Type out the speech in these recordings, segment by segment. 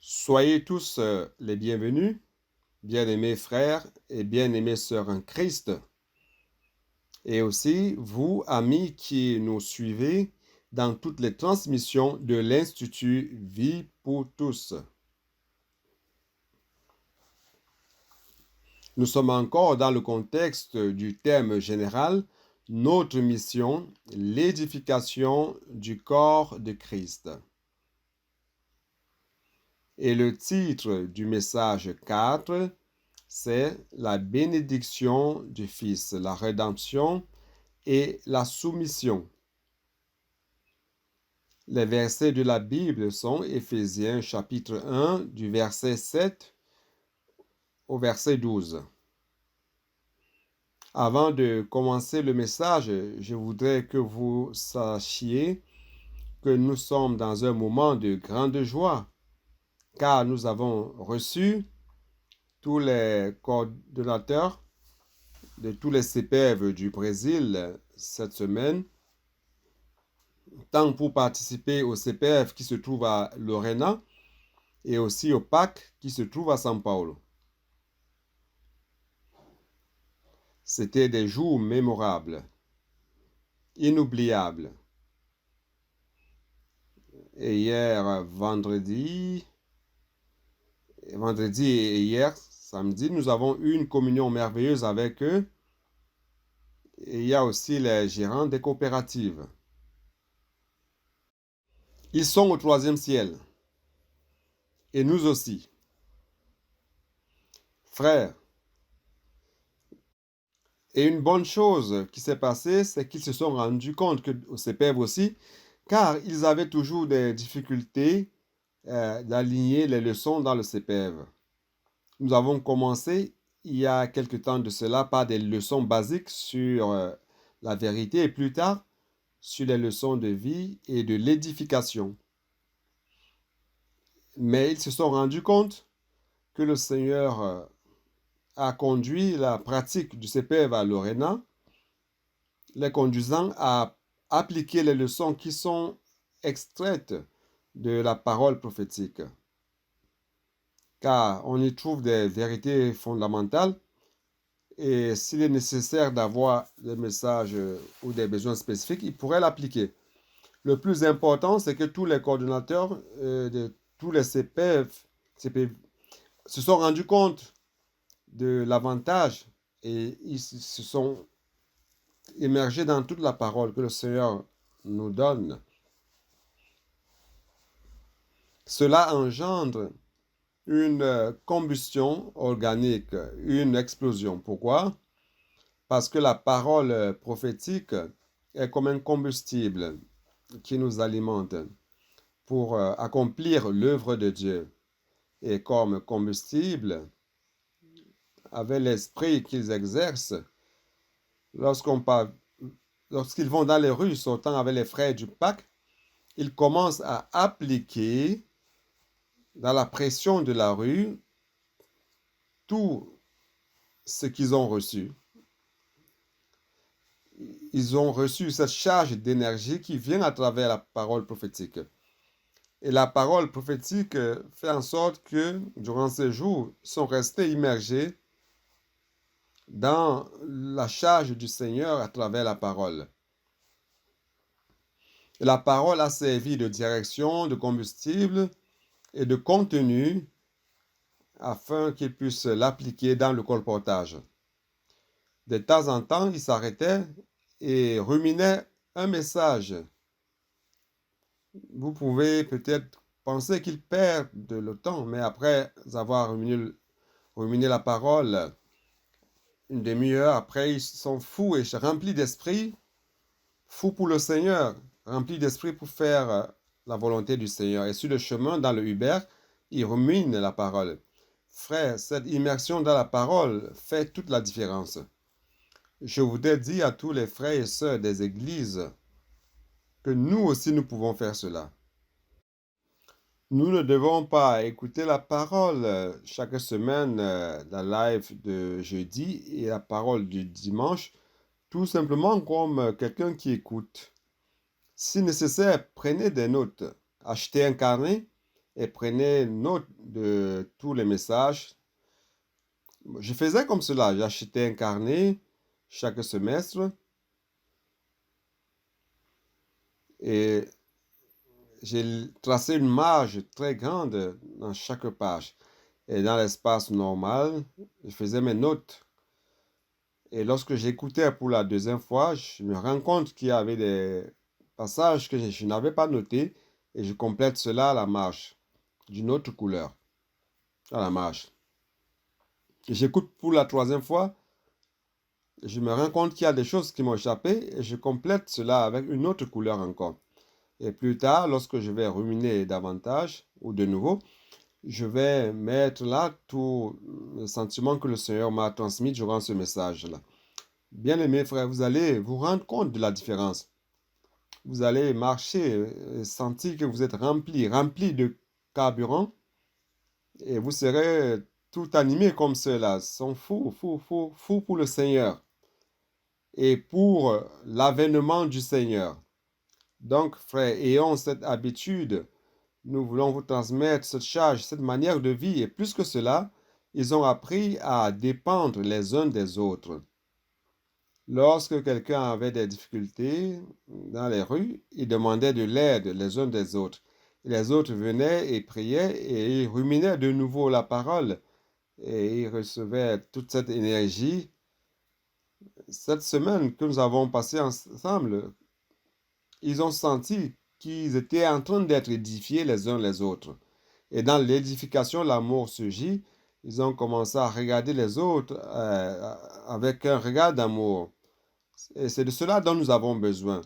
Soyez tous les bienvenus, bien-aimés frères et bien-aimées sœurs en Christ, et aussi vous, amis qui nous suivez dans toutes les transmissions de l'Institut Vie pour tous. Nous sommes encore dans le contexte du thème général, notre mission, l'édification du corps de Christ. Et le titre du message 4, c'est la bénédiction du Fils, la rédemption et la soumission. Les versets de la Bible sont Éphésiens chapitre 1 du verset 7 au verset 12. Avant de commencer le message, je voudrais que vous sachiez que nous sommes dans un moment de grande joie, car nous avons reçu tous les coordonnateurs de tous les CPEV du Brésil cette semaine, tant pour participer au CPF qui se trouve à Lorena et aussi au PAC qui se trouve à São Paulo. C'était des jours mémorables, inoubliables. Et hier, vendredi et hier, samedi, nous avons eu une communion merveilleuse avec eux. Et il y a aussi les gérants des coopératives. Ils sont au 3e ciel. Et nous aussi. Frères, et une bonne chose qui s'est passée, c'est qu'ils se sont rendus compte que au CPEV aussi, car ils avaient toujours des difficultés d'aligner les leçons dans le CPEV. Nous avons commencé il y a quelque temps de cela par des leçons basiques sur la vérité et plus tard sur les leçons de vie et de l'édification. Mais ils se sont rendus compte que le Seigneur a conduit la pratique du CPEV à Lorena, les conduisant à appliquer les leçons qui sont extraites de la parole prophétique. Car on y trouve des vérités fondamentales et s'il est nécessaire d'avoir des messages ou des besoins spécifiques, ils pourraient l'appliquer. Le plus important, c'est que tous les coordonnateurs de tous les CPEV se sont rendus compte de l'avantage et ils se sont immergés dans toute la parole que le Seigneur nous donne. Cela engendre une combustion organique, une explosion. Pourquoi? Parce que la parole prophétique est comme un combustible qui nous alimente pour accomplir l'œuvre de Dieu. Et comme combustible, avec l'esprit qu'ils exercent, lorsqu'ils vont dans les rues, sortant avec les frères du PAC, ils commencent à appliquer dans la pression de la rue tout ce qu'ils ont reçu. Ils ont reçu cette charge d'énergie qui vient à travers la parole prophétique. Et la parole prophétique fait en sorte que, durant ces jours, ils sont restés immergés dans la charge du Seigneur à travers la parole. Et la parole a servi de direction, de combustible et de contenu afin qu'ils puissent l'appliquer dans le colportage. De temps en temps, ils s'arrêtaient et ruminaient un message. Vous pouvez peut-être penser qu'ils perdent le temps, mais après avoir ruminé la parole, une demi-heure après, ils sont fous et remplis d'esprit, fous pour le Seigneur, remplis d'esprit pour faire la volonté du Seigneur. Et sur le chemin, dans le Uber, ils ruminent la parole. Frère, cette immersion dans la parole fait toute la différence. Je voudrais dire à tous les frères et sœurs des églises que nous aussi nous pouvons faire cela. Nous ne devons pas écouter la parole chaque semaine, la live de jeudi et la parole du dimanche, tout simplement comme quelqu'un qui écoute. Si nécessaire, prenez des notes, achetez un carnet et prenais note de tous les messages. Je faisais comme cela. J'achetais un carnet chaque semestre et j'ai tracé une marge très grande dans chaque page. Et dans l'espace normal, je faisais mes notes. Et lorsque j'écoutais pour la deuxième fois, je me rends compte qu'il y avait des passages que je n'avais pas notés et je complète cela à la marge, d'une autre couleur, à la marge. Et j'écoute pour la troisième fois, je me rends compte qu'il y a des choses qui m'ont échappé et je complète cela avec une autre couleur encore. Et plus tard, lorsque je vais ruminer davantage ou de nouveau, je vais mettre là tout le sentiment que le Seigneur m'a transmis durant ce message-là. Bien-aimés frères, vous allez vous rendre compte de la différence. Vous allez marcher, sentir que vous êtes rempli de carburant, et vous serez tout animé comme ceux-là. Sont fous pour le Seigneur et pour l'avènement du Seigneur. Donc, frères, ayons cette habitude. Nous voulons vous transmettre cette charge, cette manière de vie. Et plus que cela, ils ont appris à dépendre les uns des autres. Lorsque quelqu'un avait des difficultés dans les rues, il demandait de l'aide les uns des autres. Les autres venaient et priaient et ils ruminaient de nouveau la parole et ils recevaient toute cette énergie. Cette semaine que nous avons passée ensemble, ils ont senti qu'ils étaient en train d'être édifiés les uns les autres. Et dans l'édification, l'amour surgit. Ils ont commencé à regarder les autres avec un regard d'amour. Et c'est de cela dont nous avons besoin.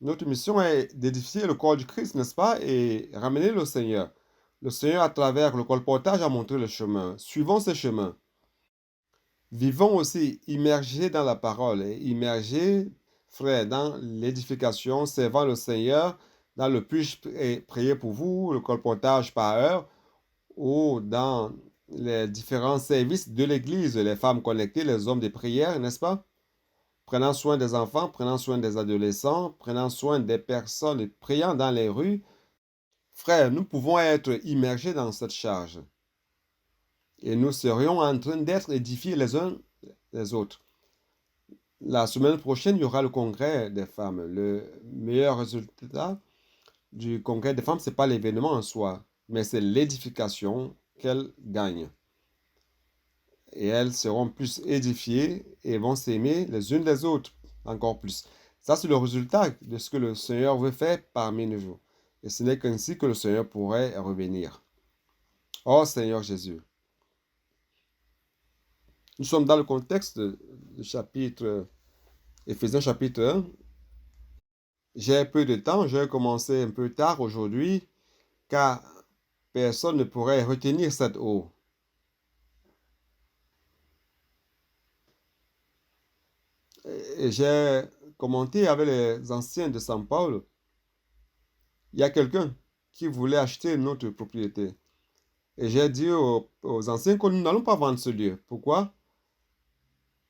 Notre mission est d'édifier le corps du Christ, n'est-ce pas? Et ramener le Seigneur. Le Seigneur, à travers le colportage, a montré le chemin. Suivons ce chemin. Vivons aussi immergés dans la parole et immergés, frères, dans l'édification, servant le Seigneur dans le puis-je prier pour vous, le colportage par heure, ou dans les différents services de l'Église, les femmes connectées, les hommes de prière, n'est-ce pas? Prenant soin des enfants, prenant soin des adolescents, prenant soin des personnes priant dans les rues. Frères, nous pouvons être immergés dans cette charge. Et nous serions en train d'être édifiés les uns les autres. La semaine prochaine, il y aura le congrès des femmes. Le meilleur résultat du congrès des femmes, ce n'est pas l'événement en soi, mais c'est l'édification qu'elles gagnent. Et elles seront plus édifiées et vont s'aimer les unes les autres encore plus. Ça, c'est le résultat de ce que le Seigneur veut faire parmi nous. Et ce n'est qu'ainsi que le Seigneur pourrait revenir. Oh Seigneur Jésus. Nous sommes dans le contexte du chapitre, Éphésiens chapitre 1. J'ai peu de temps, j'ai commencé un peu tard aujourd'hui, car personne ne pourrait retenir cette eau. Et j'ai commenté avec les anciens de Saint Paul. Il y a quelqu'un qui voulait acheter notre propriété. Et j'ai dit aux anciens que nous n'allons pas vendre ce lieu. Pourquoi?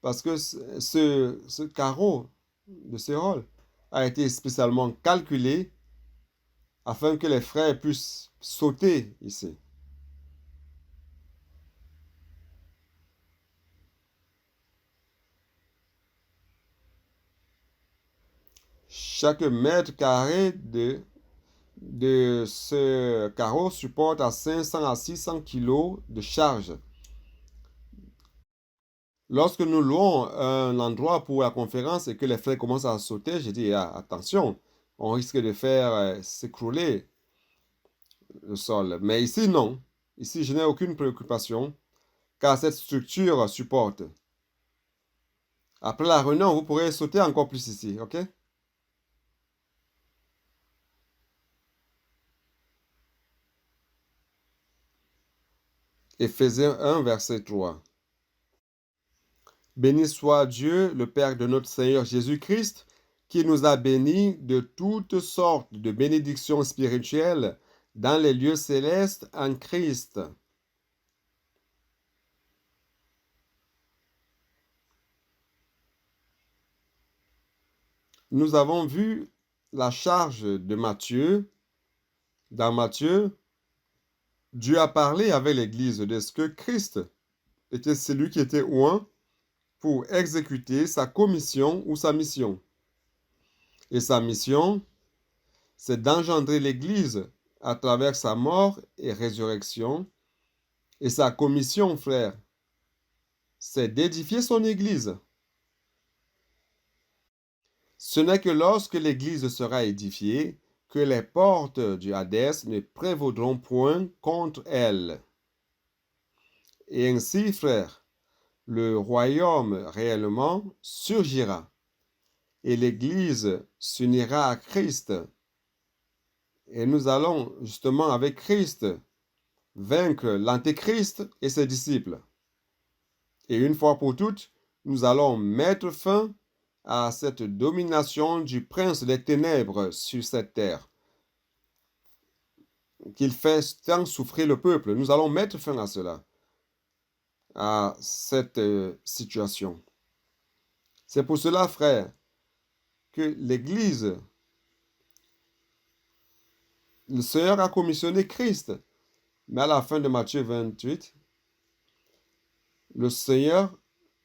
Parce que ce carreau de ce rôle a été spécialement calculé afin que les frères puissent sauter ici. Chaque mètre carré de ce carreau supporte à 500 à 600 kilos de charge. Lorsque nous louons un endroit pour la conférence et que les frères commencent à sauter, j'ai dit, ah, attention, on risque de faire s'écrouler le sol. Mais ici, non. Ici, je n'ai aucune préoccupation, car cette structure supporte. Après la réunion, vous pourrez sauter encore plus ici, ok? Éphésiens 1, verset 3. Béni soit Dieu, le Père de notre Seigneur Jésus-Christ, qui nous a bénis de toutes sortes de bénédictions spirituelles dans les lieux célestes en Christ. Nous avons vu la charge de Matthieu, dans Matthieu, Dieu a parlé avec l'Église de ce que Christ était celui qui était oint pour exécuter sa commission ou sa mission. Et sa mission, c'est d'engendrer l'Église à travers sa mort et résurrection. Et sa commission, frère, c'est d'édifier son Église. Ce n'est que lorsque l'Église sera édifiée que les portes du Hadès ne prévaudront point contre elle. Et ainsi, frère, le royaume réellement surgira et l'Église s'unira à Christ. Et nous allons justement avec Christ vaincre l'Antéchrist et ses disciples. Et une fois pour toutes, nous allons mettre fin à cette domination du prince des ténèbres sur cette terre, qu'il fait tant souffrir le peuple. Nous allons mettre fin à cela, à cette situation. C'est pour cela, frère, que l'Église, le Seigneur a commissionné Christ. Mais à la fin de Matthieu 28, le Seigneur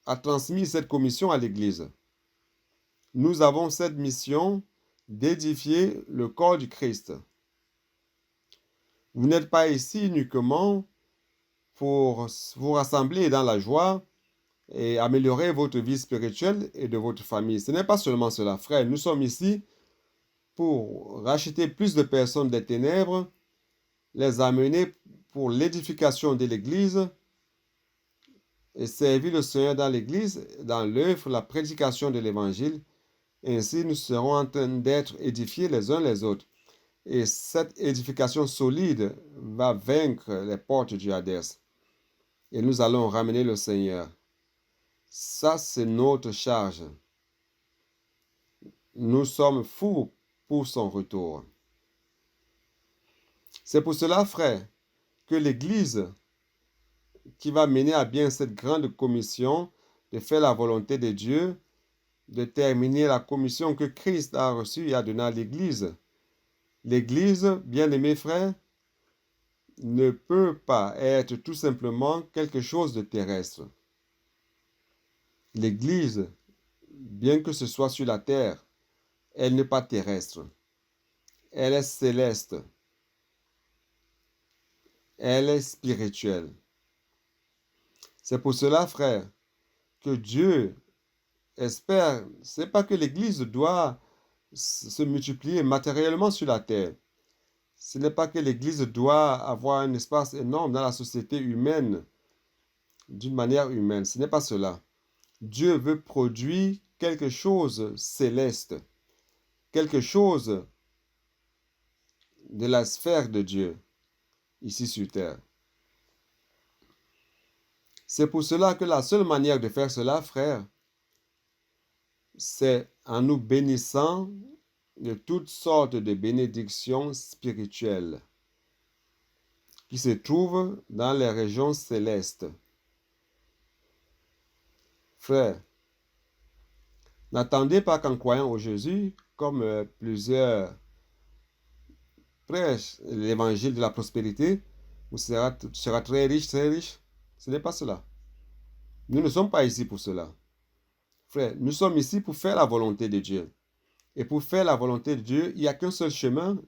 a transmis cette commission à l'Église. Nous avons cette mission d'édifier le corps du Christ. Vous n'êtes pas ici uniquement pour vous rassembler dans la joie et améliorer votre vie spirituelle et de votre famille. Ce n'est pas seulement cela, frère. Nous sommes ici pour racheter plus de personnes des ténèbres, les amener pour l'édification de l'Église et servir le Seigneur dans l'Église, dans l'œuvre, la prédication de l'Évangile. Ainsi, nous serons en train d'être édifiés les uns les autres. Et cette édification solide va vaincre les portes du Hadès. Et nous allons ramener le Seigneur. Ça, c'est notre charge. Nous sommes fous pour son retour. C'est pour cela, frère, que l'Église qui va mener à bien cette grande commission de faire la volonté de Dieu, de terminer la commission que Christ a reçue et a donnée à l'Église. L'Église, bien-aimés frères, ne peut pas être tout simplement quelque chose de terrestre. L'Église, bien que ce soit sur la terre, elle n'est pas terrestre. Elle est céleste. Elle est spirituelle. C'est pour cela, frère, que Dieu espère, c'est pas que l'Église doit se multiplier matériellement sur la terre. Ce n'est pas que l'Église doit avoir un espace énorme dans la société humaine, d'une manière humaine. Ce n'est pas cela. Dieu veut produire quelque chose céleste, quelque chose de la sphère de Dieu, ici sur terre. C'est pour cela que la seule manière de faire cela, frère, c'est en nous bénissant de toutes sortes de bénédictions spirituelles qui se trouvent dans les régions célestes. Frère, n'attendez pas qu'en croyant au Jésus, comme plusieurs prêchent l'évangile de la prospérité, tu seras très riche, très riche. Ce n'est pas cela. Nous ne sommes pas ici pour cela. Frère, nous sommes ici pour faire la volonté de Dieu. Et pour faire la volonté de Dieu, il n'y a qu'un seul chemin.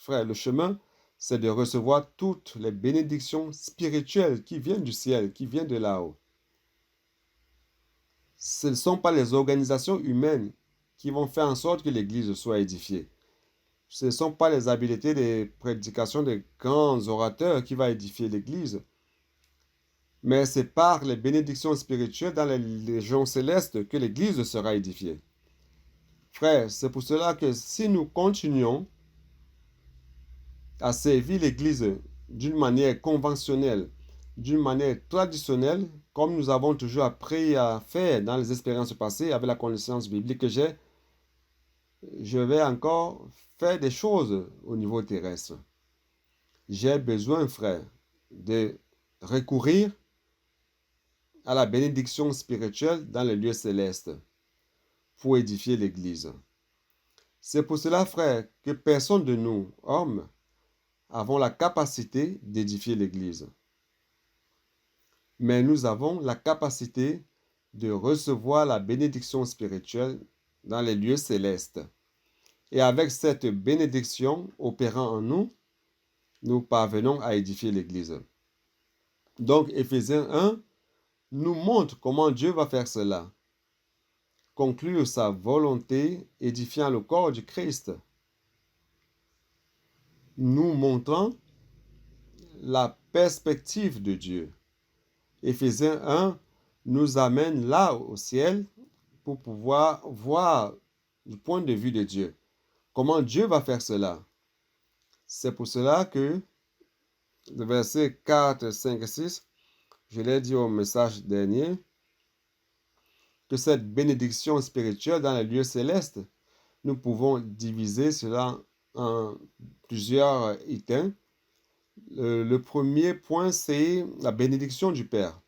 Frère, le chemin, c'est de recevoir toutes les bénédictions spirituelles qui viennent du ciel, qui viennent de là-haut. Ce ne sont pas les organisations humaines qui vont faire en sorte que l'Église soit édifiée. Ce ne sont pas les habiletés des prédications des grands orateurs qui vont édifier l'Église. Mais c'est par les bénédictions spirituelles dans les régions célestes que l'Église sera édifiée. Frère, c'est pour cela que si nous continuons à servir l'Église d'une manière conventionnelle, d'une manière traditionnelle, comme nous avons toujours appris à faire dans les expériences passées avec la connaissance biblique que j'ai, je vais encore faire des choses au niveau terrestre. J'ai besoin, frère, de recourir à la bénédiction spirituelle dans les lieux célestes pour édifier l'Église. C'est pour cela, frère, que personne de nous, hommes, avons la capacité d'édifier l'Église. Mais nous avons la capacité de recevoir la bénédiction spirituelle dans les lieux célestes. Et avec cette bénédiction opérant en nous, nous parvenons à édifier l'Église. Donc, Éphésiens 1 nous montre comment Dieu va faire cela. Conclure sa volonté, édifiant le corps du Christ. Nous montrant la perspective de Dieu. Éphésiens 1 nous amène là au ciel pour pouvoir voir du point de vue de Dieu. Comment Dieu va faire cela? C'est pour cela que le verset 4, 5 et 6, je l'ai dit au message dernier, que cette bénédiction spirituelle dans les lieux célestes, nous pouvons diviser cela en plusieurs items. Le premier point, c'est la bénédiction du Père.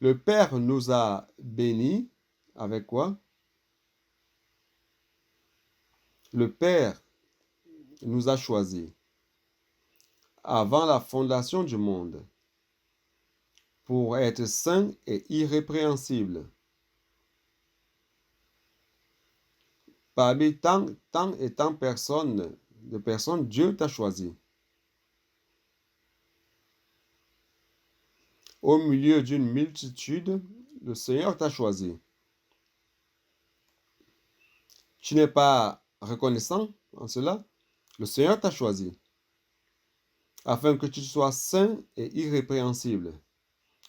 Le Père nous a bénis avec quoi? Le Père nous a choisis avant la fondation du monde pour être saints et irrépréhensibles. Parmi tant et tant de personnes, Dieu t'a choisi. Au milieu d'une multitude, le Seigneur t'a choisi. Tu n'es pas reconnaissant en cela? Le Seigneur t'a choisi afin que tu sois saint et irrépréhensible.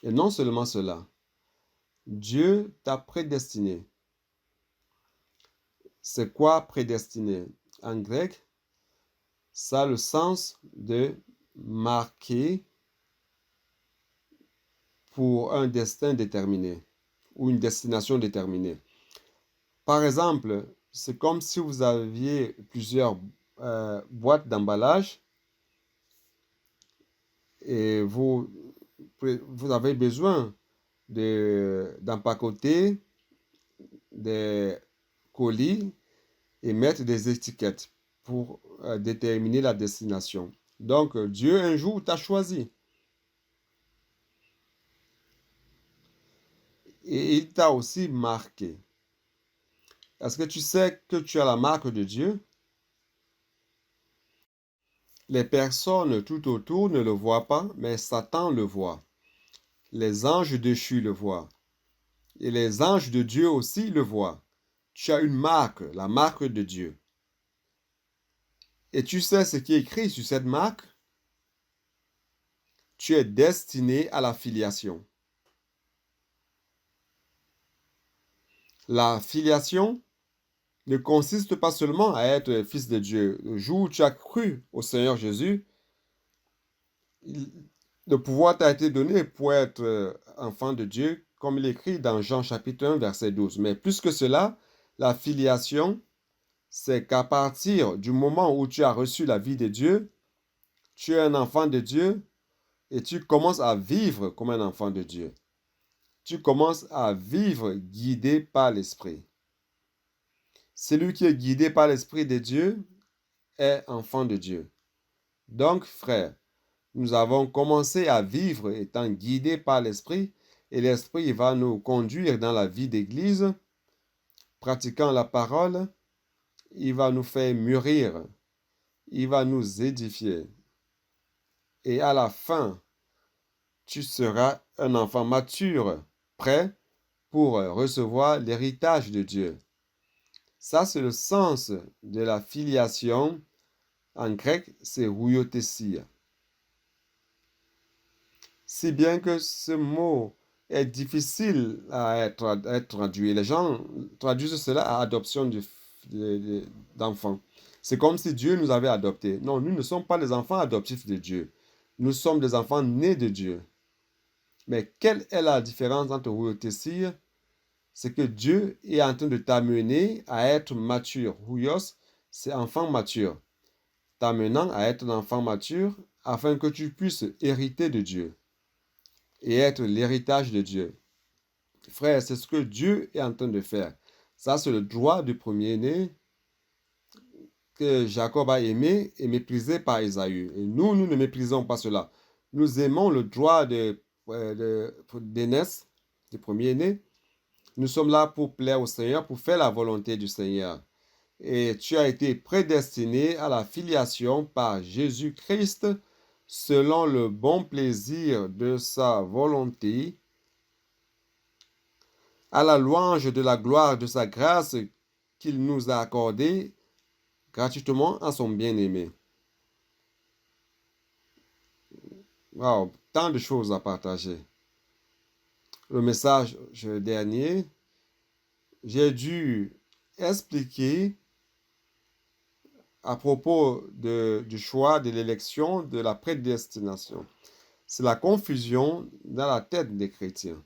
Et non seulement cela, Dieu t'a prédestiné. C'est quoi prédestiné? En grec, ça a le sens de marquer pour un destin déterminé ou une destination déterminée. Par exemple, c'est comme si vous aviez plusieurs boîtes d'emballage et vous avez besoin d'empaqueter des colis et mettre des étiquettes pour déterminer la destination. Donc, Dieu un jour t'a choisi. Et il t'a aussi marqué. Est-ce que tu sais que tu as la marque de Dieu? Les personnes tout autour ne le voient pas, mais Satan le voit. Les anges déchus le voient. Et les anges de Dieu aussi le voient. Tu as une marque, la marque de Dieu. Et tu sais ce qui est écrit sur cette marque? Tu es destiné à la filiation. La filiation ne consiste pas seulement à être fils de Dieu. Le jour où tu as cru au Seigneur Jésus, le pouvoir t'a été donné pour être enfant de Dieu, comme il est écrit dans Jean chapitre 1, verset 12. Mais plus que cela, la filiation, c'est qu'à partir du moment où tu as reçu la vie de Dieu, tu es un enfant de Dieu et tu commences à vivre comme un enfant de Dieu. Tu commences à vivre guidé par l'Esprit. Celui qui est guidé par l'Esprit de Dieu est enfant de Dieu. Donc, frère, nous avons commencé à vivre étant guidés par l'Esprit et l'Esprit va nous conduire dans la vie d'Église, pratiquant la parole, il va nous faire mûrir, il va nous édifier. Et à la fin, tu seras un enfant mature, prêt pour recevoir l'héritage de Dieu. Ça, c'est le sens de la filiation. En grec, c'est huiothesia. Si bien que ce mot est difficile à être traduit. Les gens traduisent cela à adoption d'enfants. C'est comme si Dieu nous avait adoptés. Non, nous ne sommes pas des enfants adoptifs de Dieu. Nous sommes des enfants nés de Dieu. Mais quelle est la différence entre huiothesia? C'est que Dieu est en train de t'amener à être mature. Huios, c'est enfant mature. T'amenant à être un enfant mature afin que tu puisses hériter de Dieu et être l'héritage de Dieu. Frère, c'est ce que Dieu est en train de faire. Ça, c'est le droit du premier-né que Jacob a aimé est méprisé par Ésaü. Et nous ne méprisons pas cela. Nous aimons le droit d'aînesse, du premier-né. Nous sommes là pour plaire au Seigneur, pour faire la volonté du Seigneur. Et tu as été prédestiné à la filiation par Jésus-Christ selon le bon plaisir de sa volonté, à la louange de la gloire de sa grâce qu'il nous a accordée gratuitement à son bien-aimé. Wow, tant de choses à partager. Le message dernier, j'ai dû expliquer à propos du choix, de l'élection, de la prédestination. C'est la confusion dans la tête des chrétiens.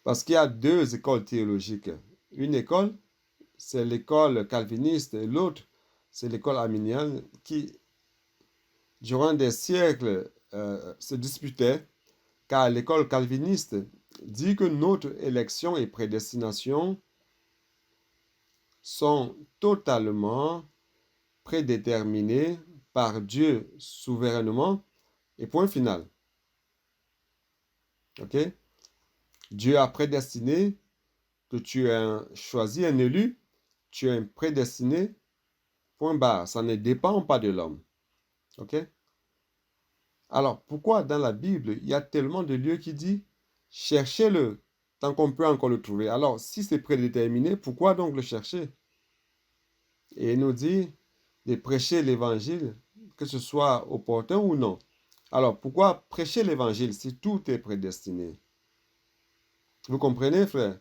Parce qu'il y a deux écoles théologiques. Une école, c'est l'école calviniste, et l'autre, c'est l'école arminienne qui, durant des siècles, se disputait, car l'école calviniste dit que notre élection et prédestination sont totalement prédéterminées par Dieu souverainement et point final. Ok? Dieu a prédestiné que tu es choisi, un élu, tu es prédestiné, point barre. Ça ne dépend pas de l'homme. Ok? Alors, pourquoi dans la Bible, il y a tellement de lieux qui disent cherchez-le tant qu'on peut encore le trouver. Alors, si c'est prédéterminé, pourquoi donc le chercher? Et il nous dit de prêcher l'évangile, que ce soit opportun ou non. Alors, pourquoi prêcher l'évangile si tout est prédestiné? Vous comprenez, frère?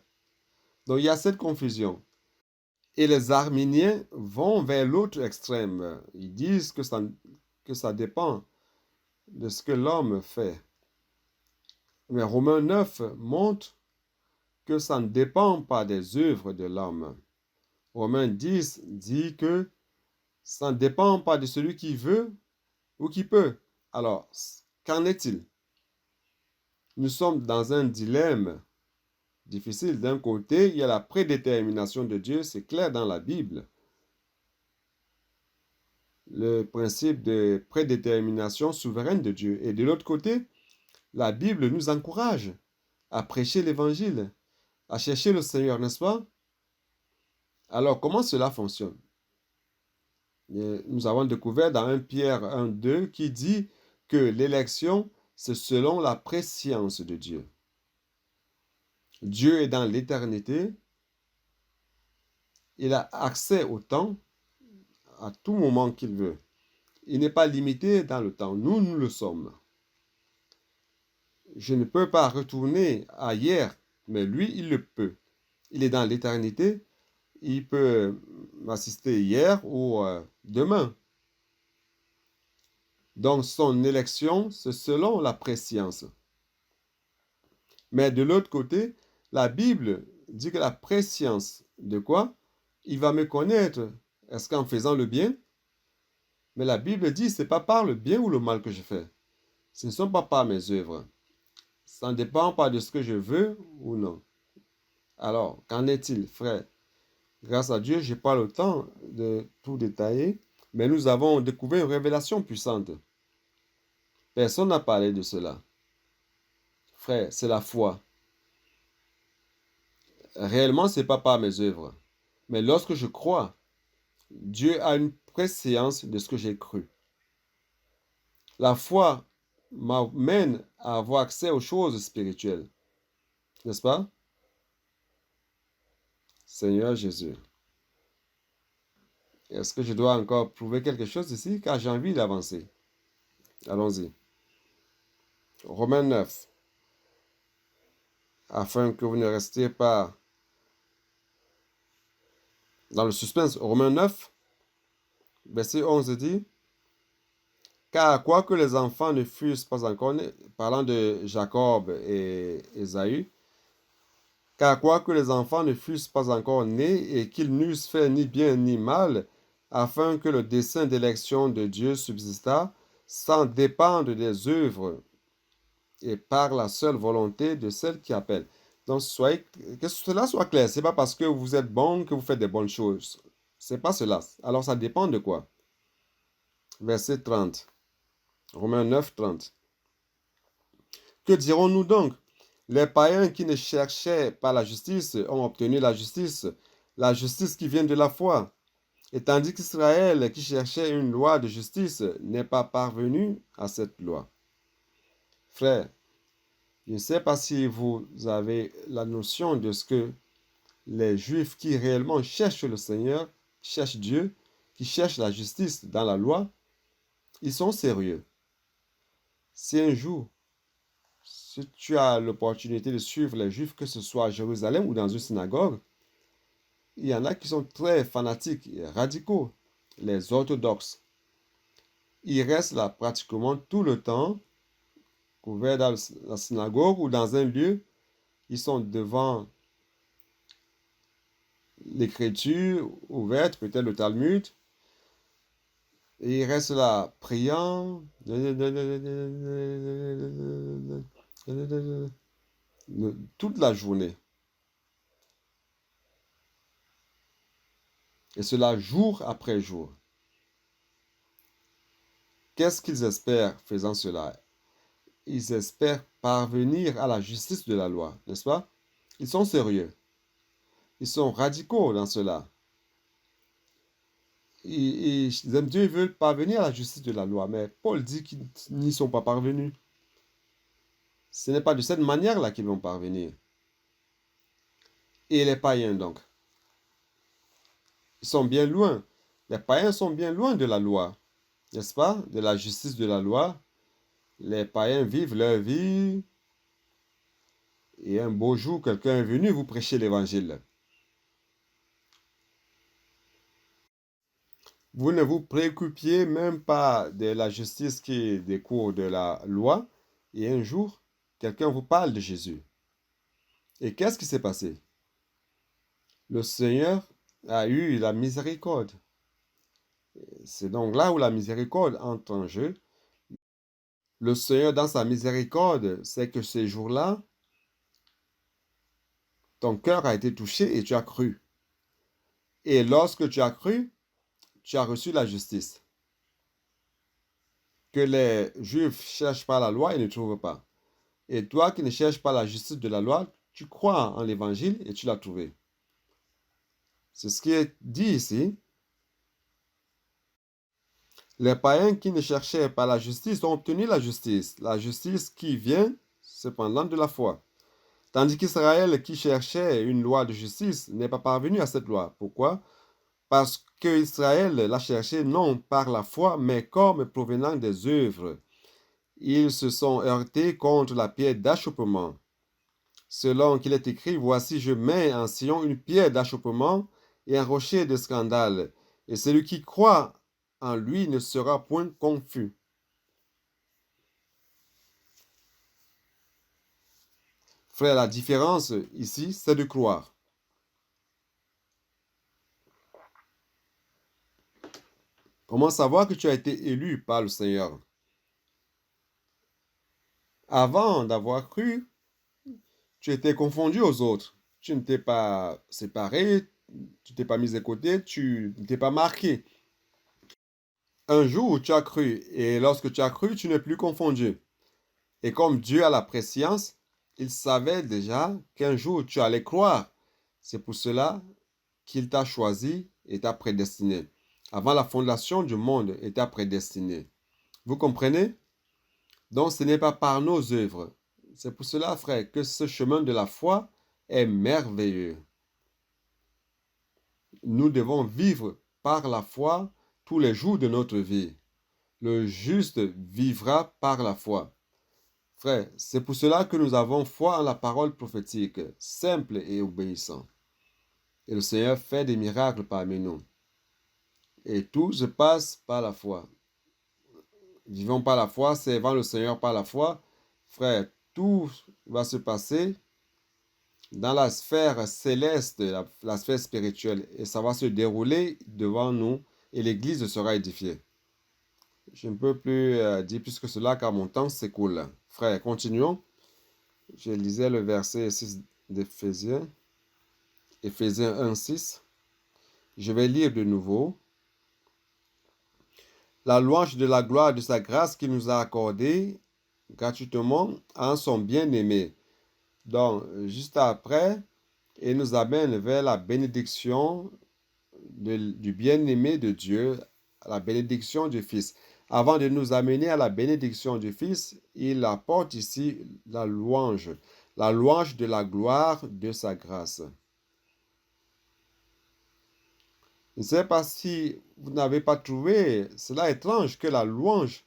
Donc, il y a cette confusion. Et les arminiens vont vers l'autre extrême. Ils disent que ça dépend de ce que l'homme fait. Mais Romains 9 montre que ça ne dépend pas des œuvres de l'homme. Romains 10 dit que ça ne dépend pas de celui qui veut ou qui peut. Alors, qu'en est-il? Nous sommes dans un dilemme difficile. D'un côté, il y a la prédétermination de Dieu, c'est clair dans la Bible. Le principe de prédétermination souveraine de Dieu. Et de l'autre côté, la Bible nous encourage à prêcher l'évangile, à chercher le Seigneur, n'est-ce pas? Alors, comment cela fonctionne? Et nous avons découvert dans 1 Pierre 1,2 qui dit que l'élection, c'est selon la prescience de Dieu. Dieu est dans l'éternité. Il a accès au temps à tout moment qu'il veut. Il n'est pas limité dans le temps. Nous, nous le sommes. Je ne peux pas retourner à hier, mais lui, il le peut. Il est dans l'éternité. Il peut m'assister hier ou demain. Donc, son élection, c'est selon la prescience. Mais de l'autre côté, la Bible dit que la prescience de quoi? Il va me connaître. Est-ce qu'en faisant le bien? Mais la Bible dit, c'est pas par le bien ou le mal que je fais. Ce ne sont pas par mes œuvres. Ça ne dépend pas de ce que je veux ou non. Alors, qu'en est-il, frère? Grâce à Dieu, je n'ai pas le temps de tout détailler, mais nous avons découvert une révélation puissante. Personne n'a parlé de cela. Frère, c'est la foi. Réellement, ce n'est pas par mes œuvres. Mais lorsque je crois, Dieu a une préséance de ce que j'ai cru. La foi m'amène à avoir accès aux choses spirituelles. N'est-ce pas? Seigneur Jésus. Est-ce que je dois encore prouver quelque chose ici? Car j'ai envie d'avancer. Allons-y. Romains 9. Afin que vous ne restiez pas dans le suspense. Romains 9, verset 11 dit, car quoique les enfants ne fussent pas encore nés, parlant de Jacob et Ésaü, car quoique les enfants ne fussent pas encore nés et qu'ils n'eussent fait ni bien ni mal, afin que le dessein d'élection de Dieu subsistât, sans dépendre des œuvres et par la seule volonté de celle qui appelle. Donc, que cela soit clair. C'est pas parce que vous êtes bon que vous faites des bonnes choses. C'est pas cela. Alors, ça dépend de quoi? Verset 30. Romains 9, 30. Que dirons-nous donc? Les païens qui ne cherchaient pas la justice ont obtenu la justice qui vient de la foi. Et tandis qu'Israël, qui cherchait une loi de justice, n'est pas parvenu à cette loi. Frère, je ne sais pas si vous avez la notion de ce que les Juifs qui réellement cherchent le Seigneur, cherchent Dieu, qui cherchent la justice dans la loi, ils sont sérieux. Si un jour, si tu as l'opportunité de suivre les Juifs, que ce soit à Jérusalem ou dans une synagogue, il y en a qui sont très fanatiques et radicaux, les orthodoxes. Ils restent là pratiquement tout le temps, couverts dans la synagogue ou dans un lieu. Ils sont devant l'écriture ouverte, peut-être le Talmud, et ils restent là priant toute la journée. Et cela jour après jour. Qu'est-ce qu'ils espèrent faisant cela? Ils espèrent parvenir à la justice de la loi, n'est-ce pas? Ils sont sérieux. Ils sont radicaux dans cela. Ils aiment Dieu, ils veulent parvenir à la justice de la loi. Mais Paul dit qu'ils n'y sont pas parvenus. Ce n'est pas de cette manière-là qu'ils vont parvenir. Et les païens, donc, ils sont bien loin. Les païens sont bien loin de la loi, n'est-ce pas? De la justice de la loi. Les païens vivent leur vie. Et un beau jour, quelqu'un est venu vous prêcher l'évangile. Vous ne vous préoccupiez même pas de la justice qui découle de la loi. Et un jour, quelqu'un vous parle de Jésus. Et qu'est-ce qui s'est passé? Le Seigneur a eu la miséricorde. C'est donc là où la miséricorde entre en jeu. Le Seigneur, dans sa miséricorde, c'est que ces jours-là, ton cœur a été touché et tu as cru. Et lorsque tu as cru, tu as reçu la justice. Que les Juifs cherchent pas la loi et ne trouvent pas. Et toi qui ne cherches pas la justice de la loi, tu crois en l'évangile et tu l'as trouvé. C'est ce qui est dit ici. Les païens qui ne cherchaient pas la justice ont obtenu la justice qui vient cependant de la foi. Tandis qu'Israël qui cherchait une loi de justice n'est pas parvenu à cette loi. Pourquoi? Parce qu'Israël l'a cherché non par la foi, mais comme provenant des œuvres. Ils se sont heurtés contre la pierre d'achoppement. Selon qu'il est écrit, voici, je mets en Sion une pierre d'achoppement et un rocher de scandale. Et celui qui croit en lui ne sera point confus. Frère, la différence ici, c'est de croire. Comment savoir que tu as été élu par le Seigneur? Avant d'avoir cru, tu étais confondu aux autres. Tu ne t'es pas séparé, tu ne t'es pas mis de côté, tu ne t'es pas marqué. Un jour, tu as cru, et lorsque tu as cru, tu n'es plus confondu. Et comme Dieu a la préscience, il savait déjà qu'un jour tu allais croire. C'est pour cela qu'il t'a choisi et t'a prédestiné. Avant la fondation du monde, il t'a prédestiné. Vous comprenez? Donc ce n'est pas par nos œuvres. C'est pour cela, frère, que ce chemin de la foi est merveilleux. Nous devons vivre par la foi tous les jours de notre vie. Le juste vivra par la foi. Frère, c'est pour cela que nous avons foi en la parole prophétique, simple et obéissant. Et le Seigneur fait des miracles parmi nous. Et tout se passe par la foi. Vivons par la foi, servant le Seigneur par la foi. Frère, tout va se passer dans la sphère céleste, la sphère spirituelle. Et ça va se dérouler devant nous et l'Église sera édifiée. Je ne peux plus dire plus que cela car mon temps s'écoule. Frère, continuons. Je lisais le verset 6. d'Éphésiens, Éphésiens 1:6. Je vais lire de nouveau. La louange de la gloire de sa grâce qu'il nous a accordée gratuitement en son bien-aimé. Donc, juste après, il nous amène vers la bénédiction du bien-aimé de Dieu, la bénédiction du Fils. Avant de nous amener à la bénédiction du Fils, il apporte ici la louange de la gloire de sa grâce. Je ne sais pas si vous n'avez pas trouvé cela étrange que la louange,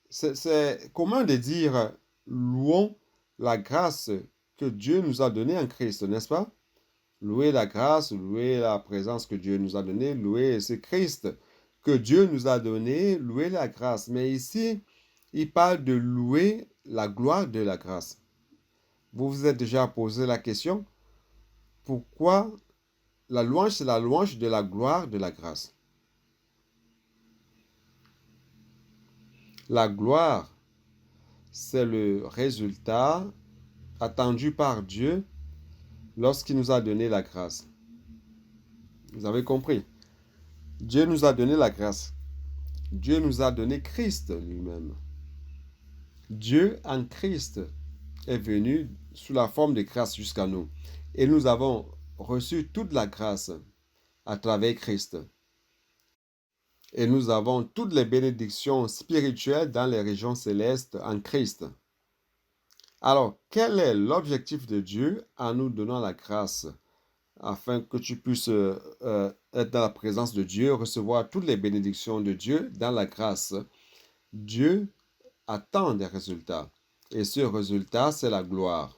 c'est commun de dire louons la grâce que Dieu nous a donnée en Christ, n'est-ce pas? Louer la grâce, louer la présence que Dieu nous a donnée, louer ce Christ que Dieu nous a donné, louer la grâce. Mais ici, il parle de louer la gloire de la grâce. Vous vous êtes déjà posé la question, pourquoi la louange, c'est la louange de la gloire de la grâce? La gloire, c'est le résultat attendu par Dieu lorsqu'il nous a donné la grâce. Vous avez compris? Dieu nous a donné la grâce. Dieu nous a donné Christ lui-même. Dieu en Christ est venu sous la forme de grâce jusqu'à nous. Et nous avons reçu toute la grâce à travers Christ. Et nous avons toutes les bénédictions spirituelles dans les régions célestes en Christ. Alors, quel est l'objectif de Dieu en nous donnant la grâce afin que tu puisses être dans la présence de Dieu, recevoir toutes les bénédictions de Dieu dans la grâce? Dieu attend des résultats. Et ce résultat, c'est la gloire.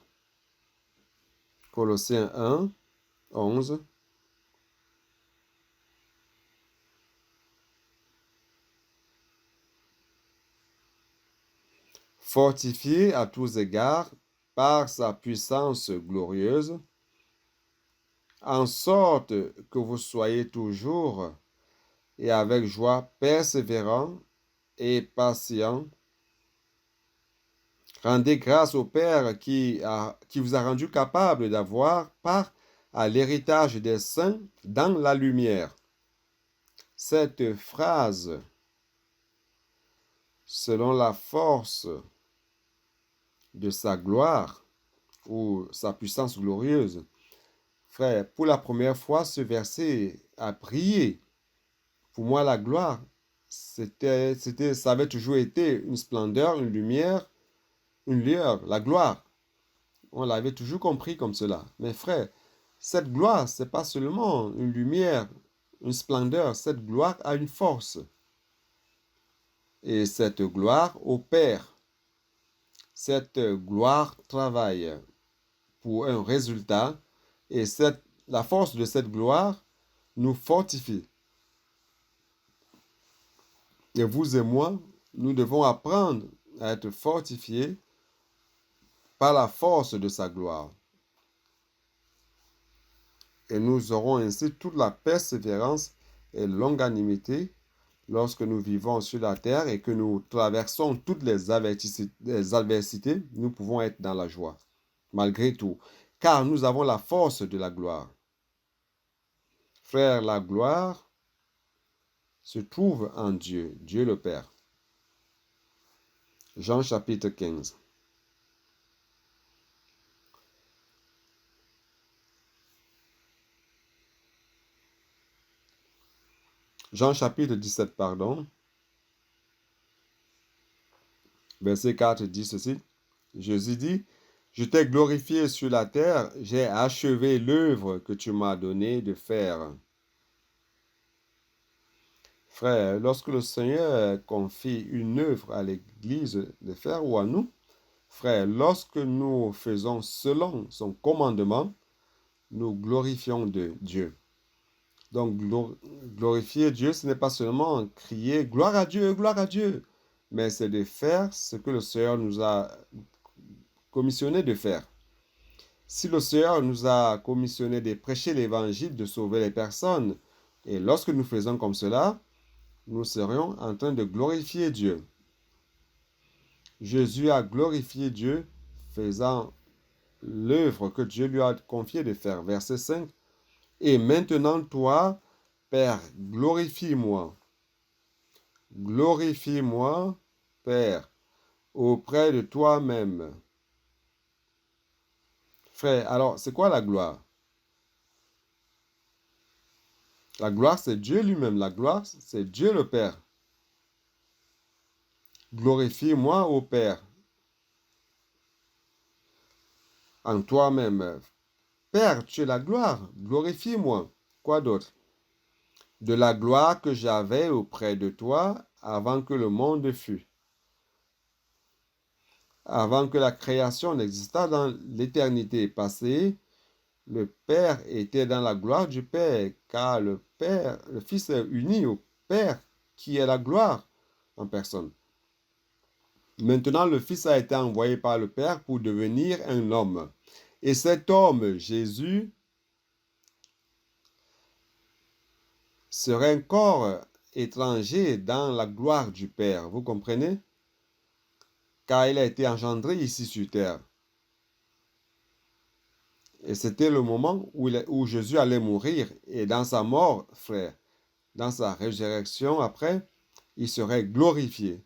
Colossiens 1, 11. Fortifié à tous égards par sa puissance glorieuse, en sorte que vous soyez toujours et avec joie persévérants et patients. Rendez grâce au Père qui vous a rendu capable d'avoir part à l'héritage des saints dans la lumière. Cette phrase, selon la force de sa gloire ou sa puissance glorieuse, frère, pour la première fois, ce verset a brillé. Pour moi, la gloire, ça avait toujours été une splendeur, une lumière, une lueur, la gloire. On l'avait toujours compris comme cela. Mais frère, cette gloire, c'est pas seulement une lumière, une splendeur. Cette gloire a une force. Et cette gloire opère. Cette gloire travaille pour un résultat. Et la force de cette gloire nous fortifie. Et vous et moi, nous devons apprendre à être fortifiés par la force de sa gloire. Et nous aurons ainsi toute la persévérance et longanimité lorsque nous vivons sur la terre et que nous traversons toutes les adversités, nous pouvons être dans la joie, malgré tout, car nous avons la force de la gloire. Frère, la gloire se trouve en Dieu, Dieu le Père. Jean chapitre 15. Jean chapitre 17, pardon. Verset 4 dit ceci. Jésus dit, je t'ai glorifié sur la terre, j'ai achevé l'œuvre que tu m'as donné de faire. Frère, lorsque le Seigneur confie une œuvre à l'Église de faire ou à nous, frère, lorsque nous faisons selon son commandement, nous glorifions Dieu. Donc, glorifier Dieu, ce n'est pas seulement crier gloire à Dieu, mais c'est de faire ce que le Seigneur nous a commissionné de faire. Si le Seigneur nous a commissionné de prêcher l'Évangile, de sauver les personnes, et lorsque nous faisons comme cela, nous serions en train de glorifier Dieu. Jésus a glorifié Dieu faisant l'œuvre que Dieu lui a confié de faire. Verset 5. Et maintenant, toi, Père, glorifie-moi. Glorifie-moi, Père, auprès de toi-même. Frère, alors, c'est quoi la gloire? La gloire, c'est Dieu lui-même. La gloire, c'est Dieu le Père. Glorifie-moi, ô Père, en toi-même. Père, tu es la gloire. Glorifie-moi. Quoi d'autre? De la gloire que j'avais auprès de toi avant que le monde fût. Avant que la création n'existât dans l'éternité passée, le Père était dans la gloire du Père, car le Père, le Fils est uni au Père, qui est la gloire en personne. Maintenant, le Fils a été envoyé par le Père pour devenir un homme. Et cet homme, Jésus, serait un corps étranger dans la gloire du Père. Vous comprenez? Car il a été engendré ici sur terre. Et c'était le moment où Jésus allait mourir. Et dans sa mort, frère, dans sa résurrection après, il serait glorifié.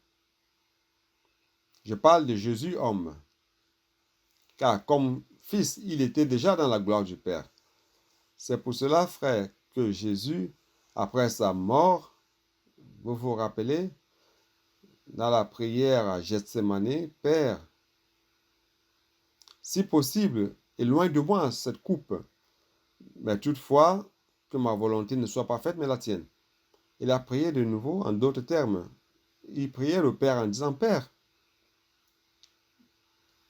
Je parle de Jésus homme. Car comme fils, il était déjà dans la gloire du Père. C'est pour cela, frère, que Jésus, après sa mort, vous vous rappelez, dans la prière à Gethsémani, Père, si possible, éloigne de moi cette coupe, mais toutefois, que ma volonté ne soit pas faite, mais la tienne. Il a prié de nouveau en d'autres termes. Il priait le Père en disant, Père,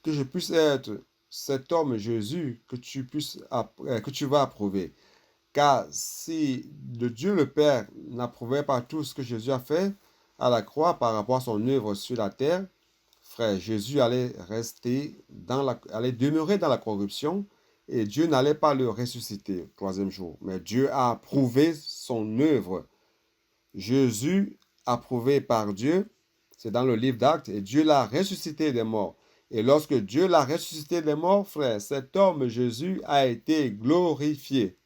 que je puisse être cet homme Jésus que tu vas approuver. Car si le Dieu le Père n'approuvait pas tout ce que Jésus a fait à la croix par rapport à son œuvre sur la terre, frère, Jésus allait allait demeurer dans la corruption et Dieu n'allait pas le ressusciter le troisième jour. Mais Dieu a approuvé son œuvre. Jésus, approuvé par Dieu, c'est dans le livre d'Actes, et Dieu l'a ressuscité des morts. Et lorsque Dieu l'a ressuscité des morts, frère, cet homme Jésus a été glorifié.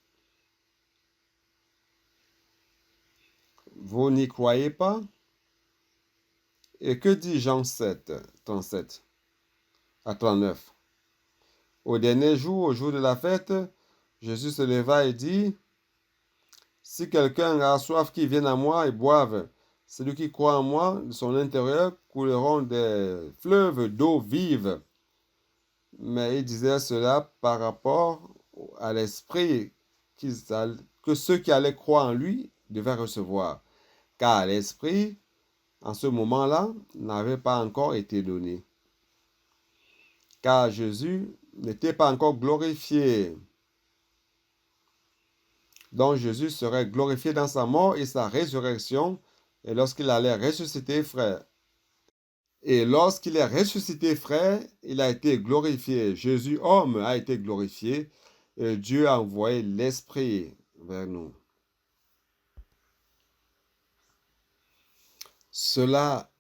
Vous n'y croyez pas? Et que dit Jean 7, 37 à 39? Au dernier jour, au jour de la fête, Jésus se leva et dit, si quelqu'un a soif, qu'il vienne à moi et boive. Celui qui croit en moi, de son intérieur couleront des fleuves d'eau vive. Mais il disait cela par rapport à l'esprit que ceux qui allaient croire en lui devaient recevoir. Car l'esprit, en ce moment-là, n'avait pas encore été donné. Car Jésus n'était pas encore glorifié. Donc Jésus serait glorifié dans sa mort et sa résurrection, et lorsqu'il allait ressusciter, frère. Et lorsqu'il est ressuscité, frère, il a été glorifié. Jésus, homme, a été glorifié. Et Dieu a envoyé l'Esprit vers nous. Cela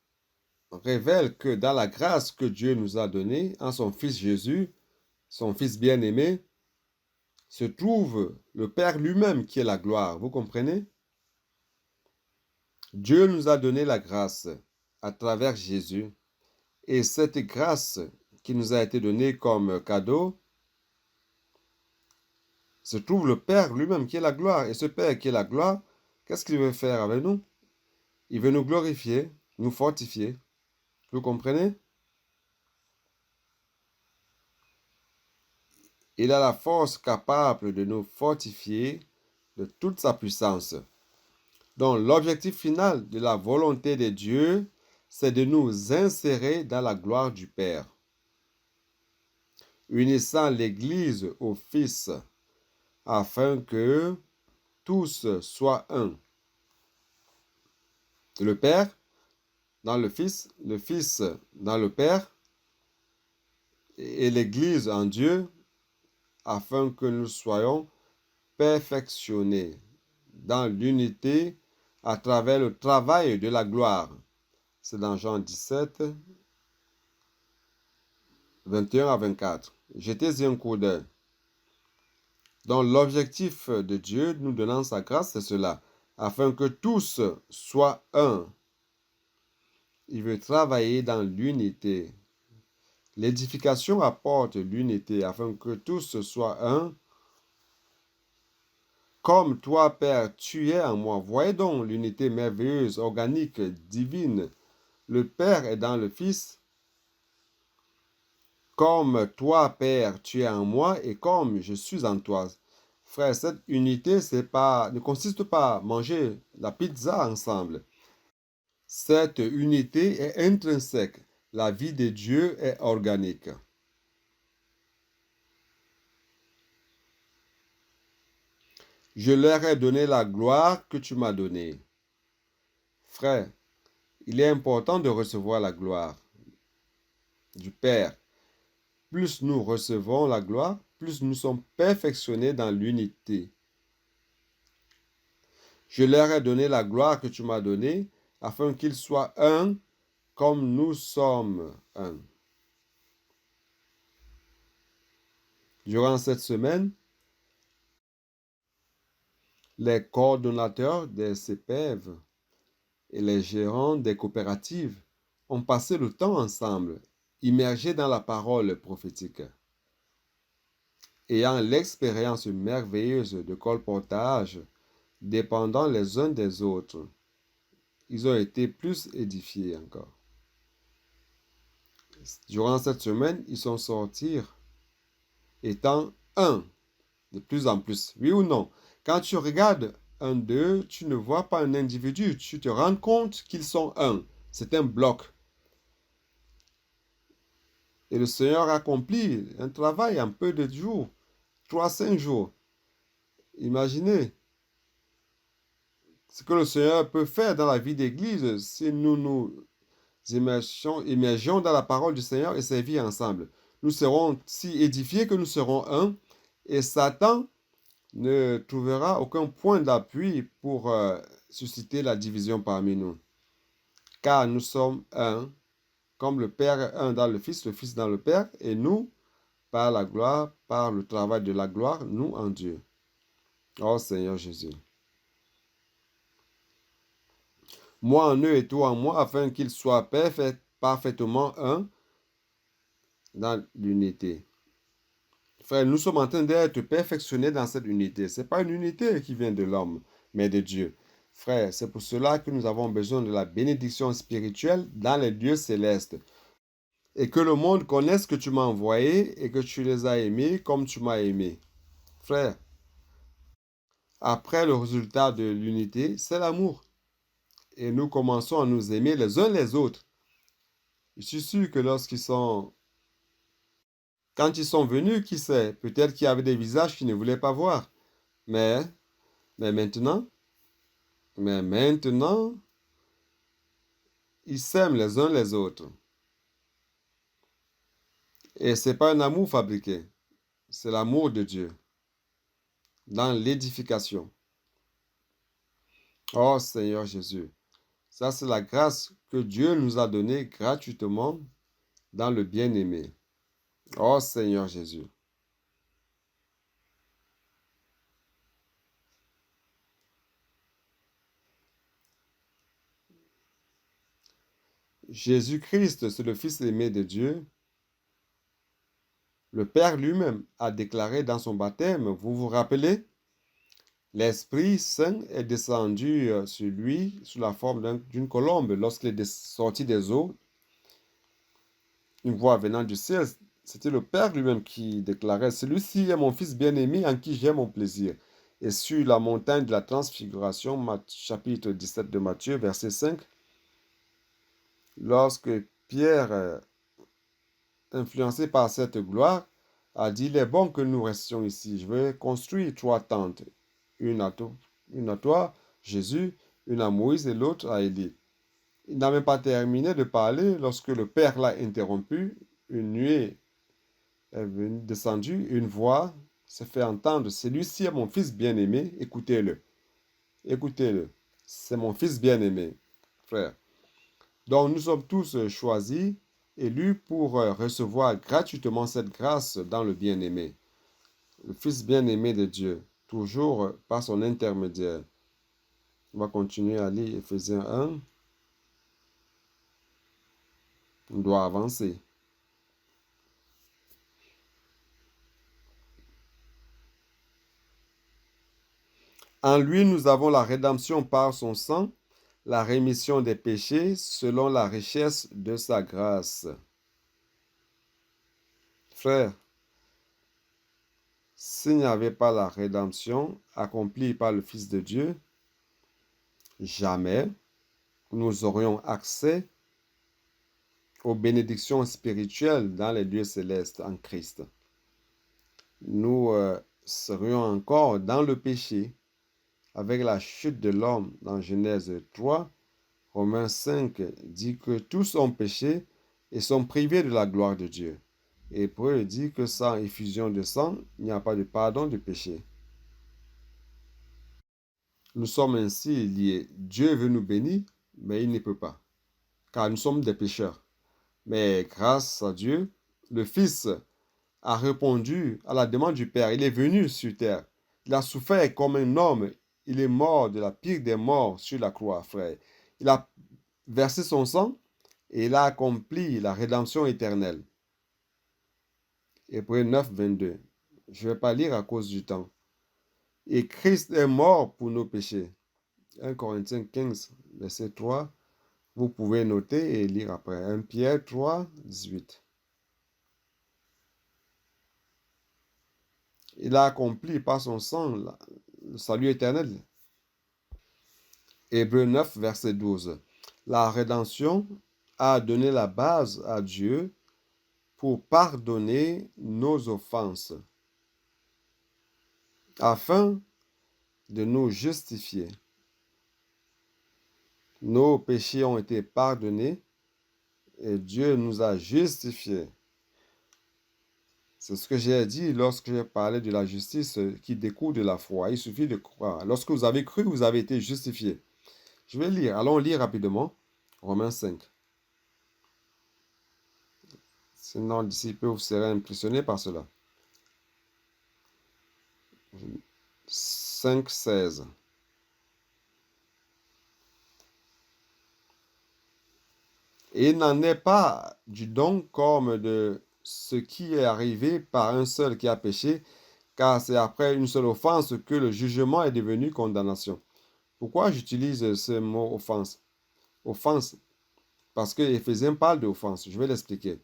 révèle que dans la grâce que Dieu nous a donnée en son Fils Jésus, son Fils bien-aimé, se trouve le Père lui-même qui est la gloire. Vous comprenez? Dieu nous a donné la grâce à travers Jésus. Et cette grâce qui nous a été donnée comme cadeau, se trouve le Père lui-même qui est la gloire. Et ce Père qui est la gloire, qu'est-ce qu'il veut faire avec nous? Il veut nous glorifier, nous fortifier. Vous comprenez? Il a la force capable de nous fortifier de toute sa puissance. Donc l'objectif final de la volonté de Dieu, c'est de nous insérer dans la gloire du Père, unissant l'Église au Fils, afin que tous soient un. Le Père dans le Fils dans le Père, et l'Église en Dieu, afin que nous soyons perfectionnés dans l'unité à travers le travail de la gloire. C'est dans Jean 17, 21 à 24. Jetez-y un coup d'œil. Donc l'objectif de Dieu nous donnant sa grâce, c'est cela, afin que tous soient un. Il veut travailler dans l'unité. L'édification apporte l'unité, afin que tous soient un. Comme toi, Père, tu es en moi. Voyez donc l'unité merveilleuse, organique, divine. Le Père est dans le Fils. Comme toi, Père, tu es en moi et comme je suis en toi. Frère, cette unité, ne consiste pas à manger la pizza ensemble. Cette unité est intrinsèque. La vie de Dieu est organique. Je leur ai donné la gloire que tu m'as donnée. Frère, il est important de recevoir la gloire du Père. Plus nous recevons la gloire, plus nous sommes perfectionnés dans l'unité. Je leur ai donné la gloire que tu m'as donnée, afin qu'ils soient un comme nous sommes un. Durant cette semaine, les coordonnateurs des CPEV et les gérants des coopératives ont passé le temps ensemble, immergés dans la parole prophétique. Ayant l'expérience merveilleuse de colportage, dépendant les uns des autres, ils ont été plus édifiés encore. Durant cette semaine, ils sont sortis étant un, de plus en plus. Oui ou non? Quand tu regardes un d'eux, tu ne vois pas un individu, tu te rends compte qu'ils sont un. C'est un bloc. Et le Seigneur accomplit un travail en peu de jours, 3-5 jours. Imaginez ce que le Seigneur peut faire dans la vie d'Église si nous nous immergions dans la parole du Seigneur et servir ensemble. Nous serons si édifiés que nous serons un et Satan ne trouvera aucun point d'appui pour susciter la division parmi nous. Car nous sommes un, comme le Père est un dans le Fils dans le Père, et nous, par la gloire, par le travail de la gloire, nous en Dieu. Oh Seigneur Jésus. Moi en eux et toi en moi, afin qu'ils soient parfaitement un dans l'unité. Frère, nous sommes en train d'être perfectionnés dans cette unité. Ce n'est pas une unité qui vient de l'homme, mais de Dieu. Frère, c'est pour cela que nous avons besoin de la bénédiction spirituelle dans les lieux célestes. Et que le monde connaisse que tu m'as envoyé et que tu les as aimés comme tu m'as aimé. Frère, après le résultat de l'unité, c'est l'amour. Et nous commençons à nous aimer les uns les autres. Je suis sûr que quand ils sont venus, qui sait, peut-être qu'il y avait des visages qu'ils ne voulaient pas voir. Mais, mais maintenant, Mais maintenant, ils s'aiment les uns les autres. Et ce n'est pas un amour fabriqué, c'est l'amour de Dieu dans l'édification. Oh Seigneur Jésus, ça c'est la grâce que Dieu nous a donnée gratuitement dans le bien-aimé. Oh Seigneur Jésus. Jésus-Christ, c'est le Fils aimé de Dieu. Le Père lui-même a déclaré dans son baptême, vous vous rappelez? L'Esprit Saint est descendu sur lui sous la forme d'une colombe lorsqu'il est sorti des eaux. Une voix venant du ciel, c'était le Père lui-même qui déclarait, celui-ci est mon Fils bien-aimé en qui j'ai mon plaisir. Et sur la montagne de la transfiguration, chapitre 17 de Matthieu, verset 5, lorsque Pierre, influencé par cette gloire, a dit, il est bon que nous restions ici. Je vais construire 3 tentes, une à toi, Jésus, une à Moïse et l'autre à Élie. Il n'a même pas terminé de parler lorsque le Père l'a interrompu. Une nuée est descendue, une voix s'est fait entendre. Celui-ci est mon Fils bien-aimé, écoutez-le. Écoutez-le. C'est mon Fils bien-aimé, frère. Donc nous sommes tous choisis élus pour recevoir gratuitement cette grâce dans le bien-aimé, le Fils bien-aimé de Dieu, toujours par son intermédiaire. On va continuer à lire Éphésiens 1. On doit avancer. En lui, nous avons la rédemption par son sang, la rémission des péchés selon la richesse de sa grâce. Frères, s'il n'y avait pas la rédemption accomplie par le Fils de Dieu, jamais nous aurions accès aux bénédictions spirituelles dans les lieux célestes en Christ. Nous serions encore dans le péché avec la chute de l'homme dans Genèse 3. Romains 5 dit que tous ont péché et sont privés de la gloire de Dieu. Hébreux dit que sans effusion de sang, il n'y a pas de pardon de péché. Nous sommes ainsi liés. Dieu veut nous bénir, mais il ne peut pas, car nous sommes des pécheurs. Mais grâce à Dieu, le Fils a répondu à la demande du Père. Il est venu sur terre. Il a souffert comme un homme. Il est mort de la pire des morts sur la croix, frère. Il a versé son sang et il a accompli la rédemption éternelle. Hébreux 9, 22. Je ne vais pas lire à cause du temps. Et Christ est mort pour nos péchés. 1 Corinthiens 15, verset 3. Vous pouvez noter et lire après. 1 Pierre 3, 18. Il a accompli par son sang le salut éternel. Hébreux 9, verset 12. La rédemption a donné la base à Dieu pour pardonner nos offenses, afin de nous justifier. Nos péchés ont été pardonnés et Dieu nous a justifiés. C'est ce que j'ai dit lorsque j'ai parlé de la justice qui découle de la foi. Il suffit de croire. Lorsque vous avez cru, vous avez été justifiés. Je vais lire. Allons lire rapidement. Romains 5. Sinon, d'ici peu, vous serez impressionnés par cela. 5, 16. Et il n'en est pas du don comme de ce qui est arrivé par un seul qui a péché, car c'est après une seule offense que le jugement est devenu condamnation. Pourquoi j'utilise ce mot offense? Offense, parce que Éphésiens parle d'offense. Je vais l'expliquer.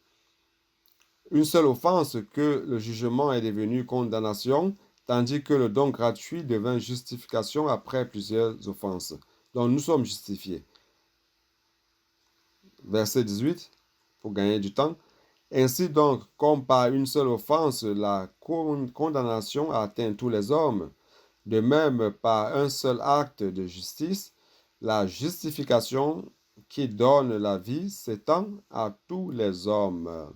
Une seule offense que le jugement est devenu condamnation, tandis que le don gratuit devint justification après plusieurs offenses. Donc nous sommes justifiés. Verset 18, pour gagner du temps. Ainsi donc, comme par une seule offense, la condamnation atteint tous les hommes, de même par un seul acte de justice, la justification qui donne la vie s'étend à tous les hommes.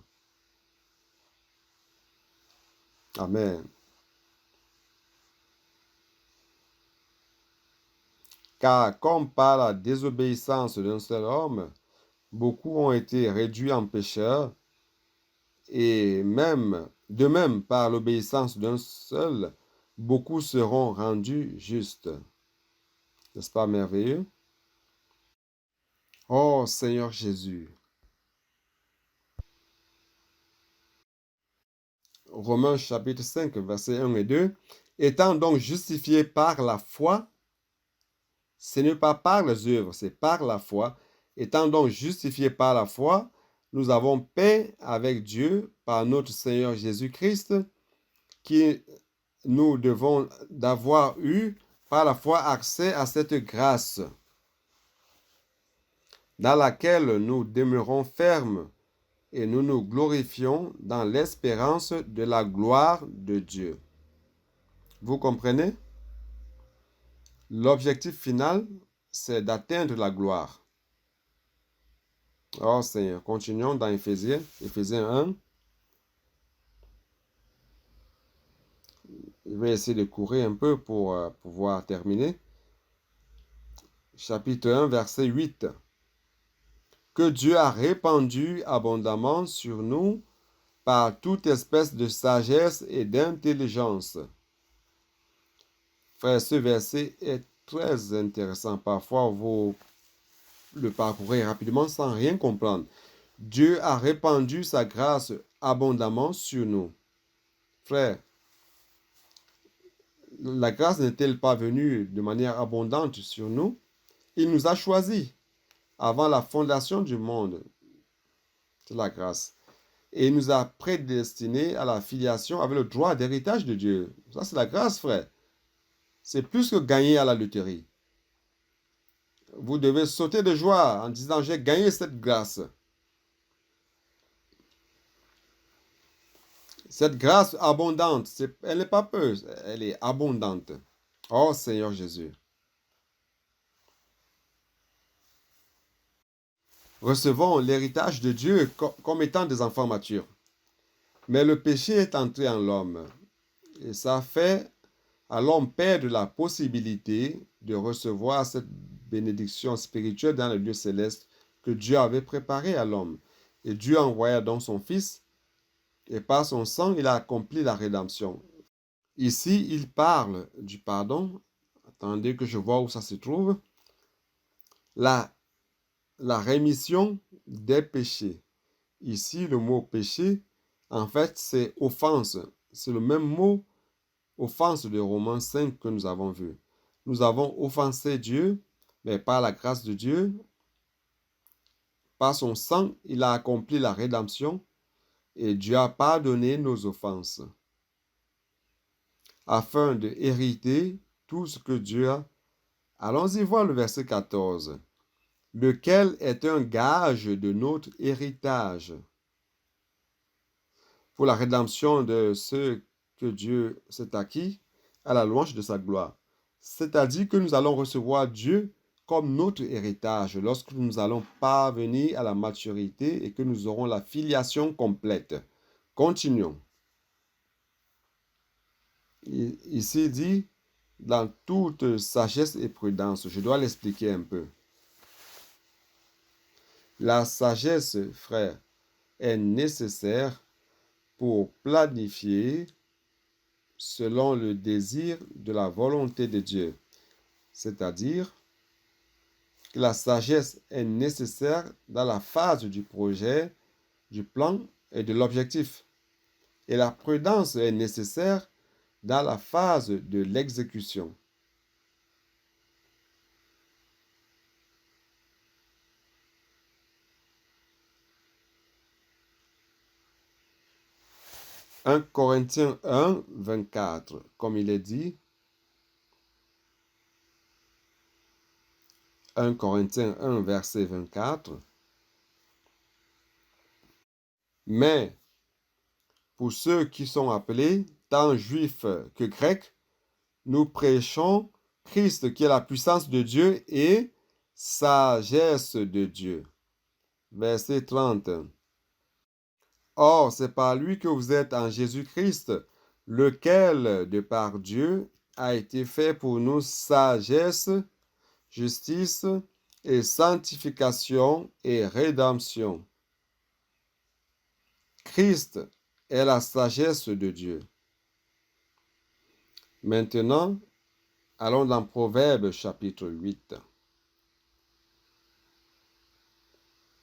Amen. Car comme par la désobéissance d'un seul homme, beaucoup ont été réduits en pécheurs, et de même par l'obéissance d'un seul, beaucoup seront rendus justes. N'est-ce pas merveilleux? Oh Seigneur Jésus. Romains chapitre 5, versets 1 et 2. Étant donc justifiés par la foi, ce n'est pas par les œuvres, c'est par la foi. Étant donc justifiés par la foi, nous avons paix avec Dieu par notre Seigneur Jésus-Christ, qui nous devons d'avoir eu par la foi accès à cette grâce dans laquelle nous demeurons fermes et nous nous glorifions dans l'espérance de la gloire de Dieu. Vous comprenez? L'objectif final, c'est d'atteindre la gloire. Oh Seigneur, continuons dans Éphésiens 1. Je vais essayer de courir un peu pour pouvoir terminer. Chapitre 1, verset 8. que Dieu a répandu abondamment sur nous par toute espèce de sagesse et d'intelligence. Frère, ce verset est très intéressant. Parfois, vous le parcourez rapidement sans rien comprendre. Dieu a répandu sa grâce abondamment sur nous. Frère, la grâce n'est-elle pas venue de manière abondante sur nous? Il nous a choisis avant la fondation du monde. C'est la grâce. Et il nous a prédestinés à la filiation avec le droit d'héritage de Dieu. Ça, c'est la grâce, frère. C'est plus que gagner à la loterie. Vous devez sauter de joie en disant, j'ai gagné cette grâce. Cette grâce abondante, elle n'est pas peu, elle est abondante. Oh Seigneur Jésus. Recevons l'héritage de Dieu comme étant des enfants matures. Mais le péché est entré en l'homme. Et ça fait à l'homme perdre la possibilité de recevoir cette bénédiction spirituelle dans le lieu céleste que Dieu avait préparé à l'homme. Et Dieu envoya donc son Fils, et par son sang, il a accompli la rédemption. Ici, il parle du pardon. Attendez que je vois où ça se trouve. La rémission des péchés. Ici, le mot péché, en fait, c'est offense. C'est le même mot offense de Romains 5 que nous avons vu. Nous avons offensé Dieu, mais par la grâce de Dieu, par son sang, il a accompli la rédemption et Dieu a pardonné nos offenses, afin de hériter tout ce que Dieu a. Allons-y voir le verset 14. Lequel est un gage de notre héritage pour la rédemption de ceux que Dieu s'est acquis à la louange de sa gloire. C'est-à-dire que nous allons recevoir Dieu comme notre héritage lorsque nous allons parvenir à la maturité et que nous aurons la filiation complète. Continuons. Ici dit, dans toute sagesse et prudence, je dois l'expliquer un peu. La sagesse, frère, est nécessaire pour planifier selon le désir de la volonté de Dieu. C'est-à-dire que la sagesse est nécessaire dans la phase du projet, du plan et de l'objectif. Et la prudence est nécessaire dans la phase de l'exécution. « 1 Corinthiens 1, 24, comme il est dit, 1 Corinthiens 1, verset 24, « Mais pour ceux qui sont appelés, tant juifs que grecs, nous prêchons Christ qui est la puissance de Dieu et sagesse de Dieu. » Verset 30. Or, c'est par lui que vous êtes en Jésus-Christ, lequel, de par Dieu, a été fait pour nous sagesse, justice et sanctification et rédemption. Christ est la sagesse de Dieu. Maintenant, allons dans Proverbes chapitre 8.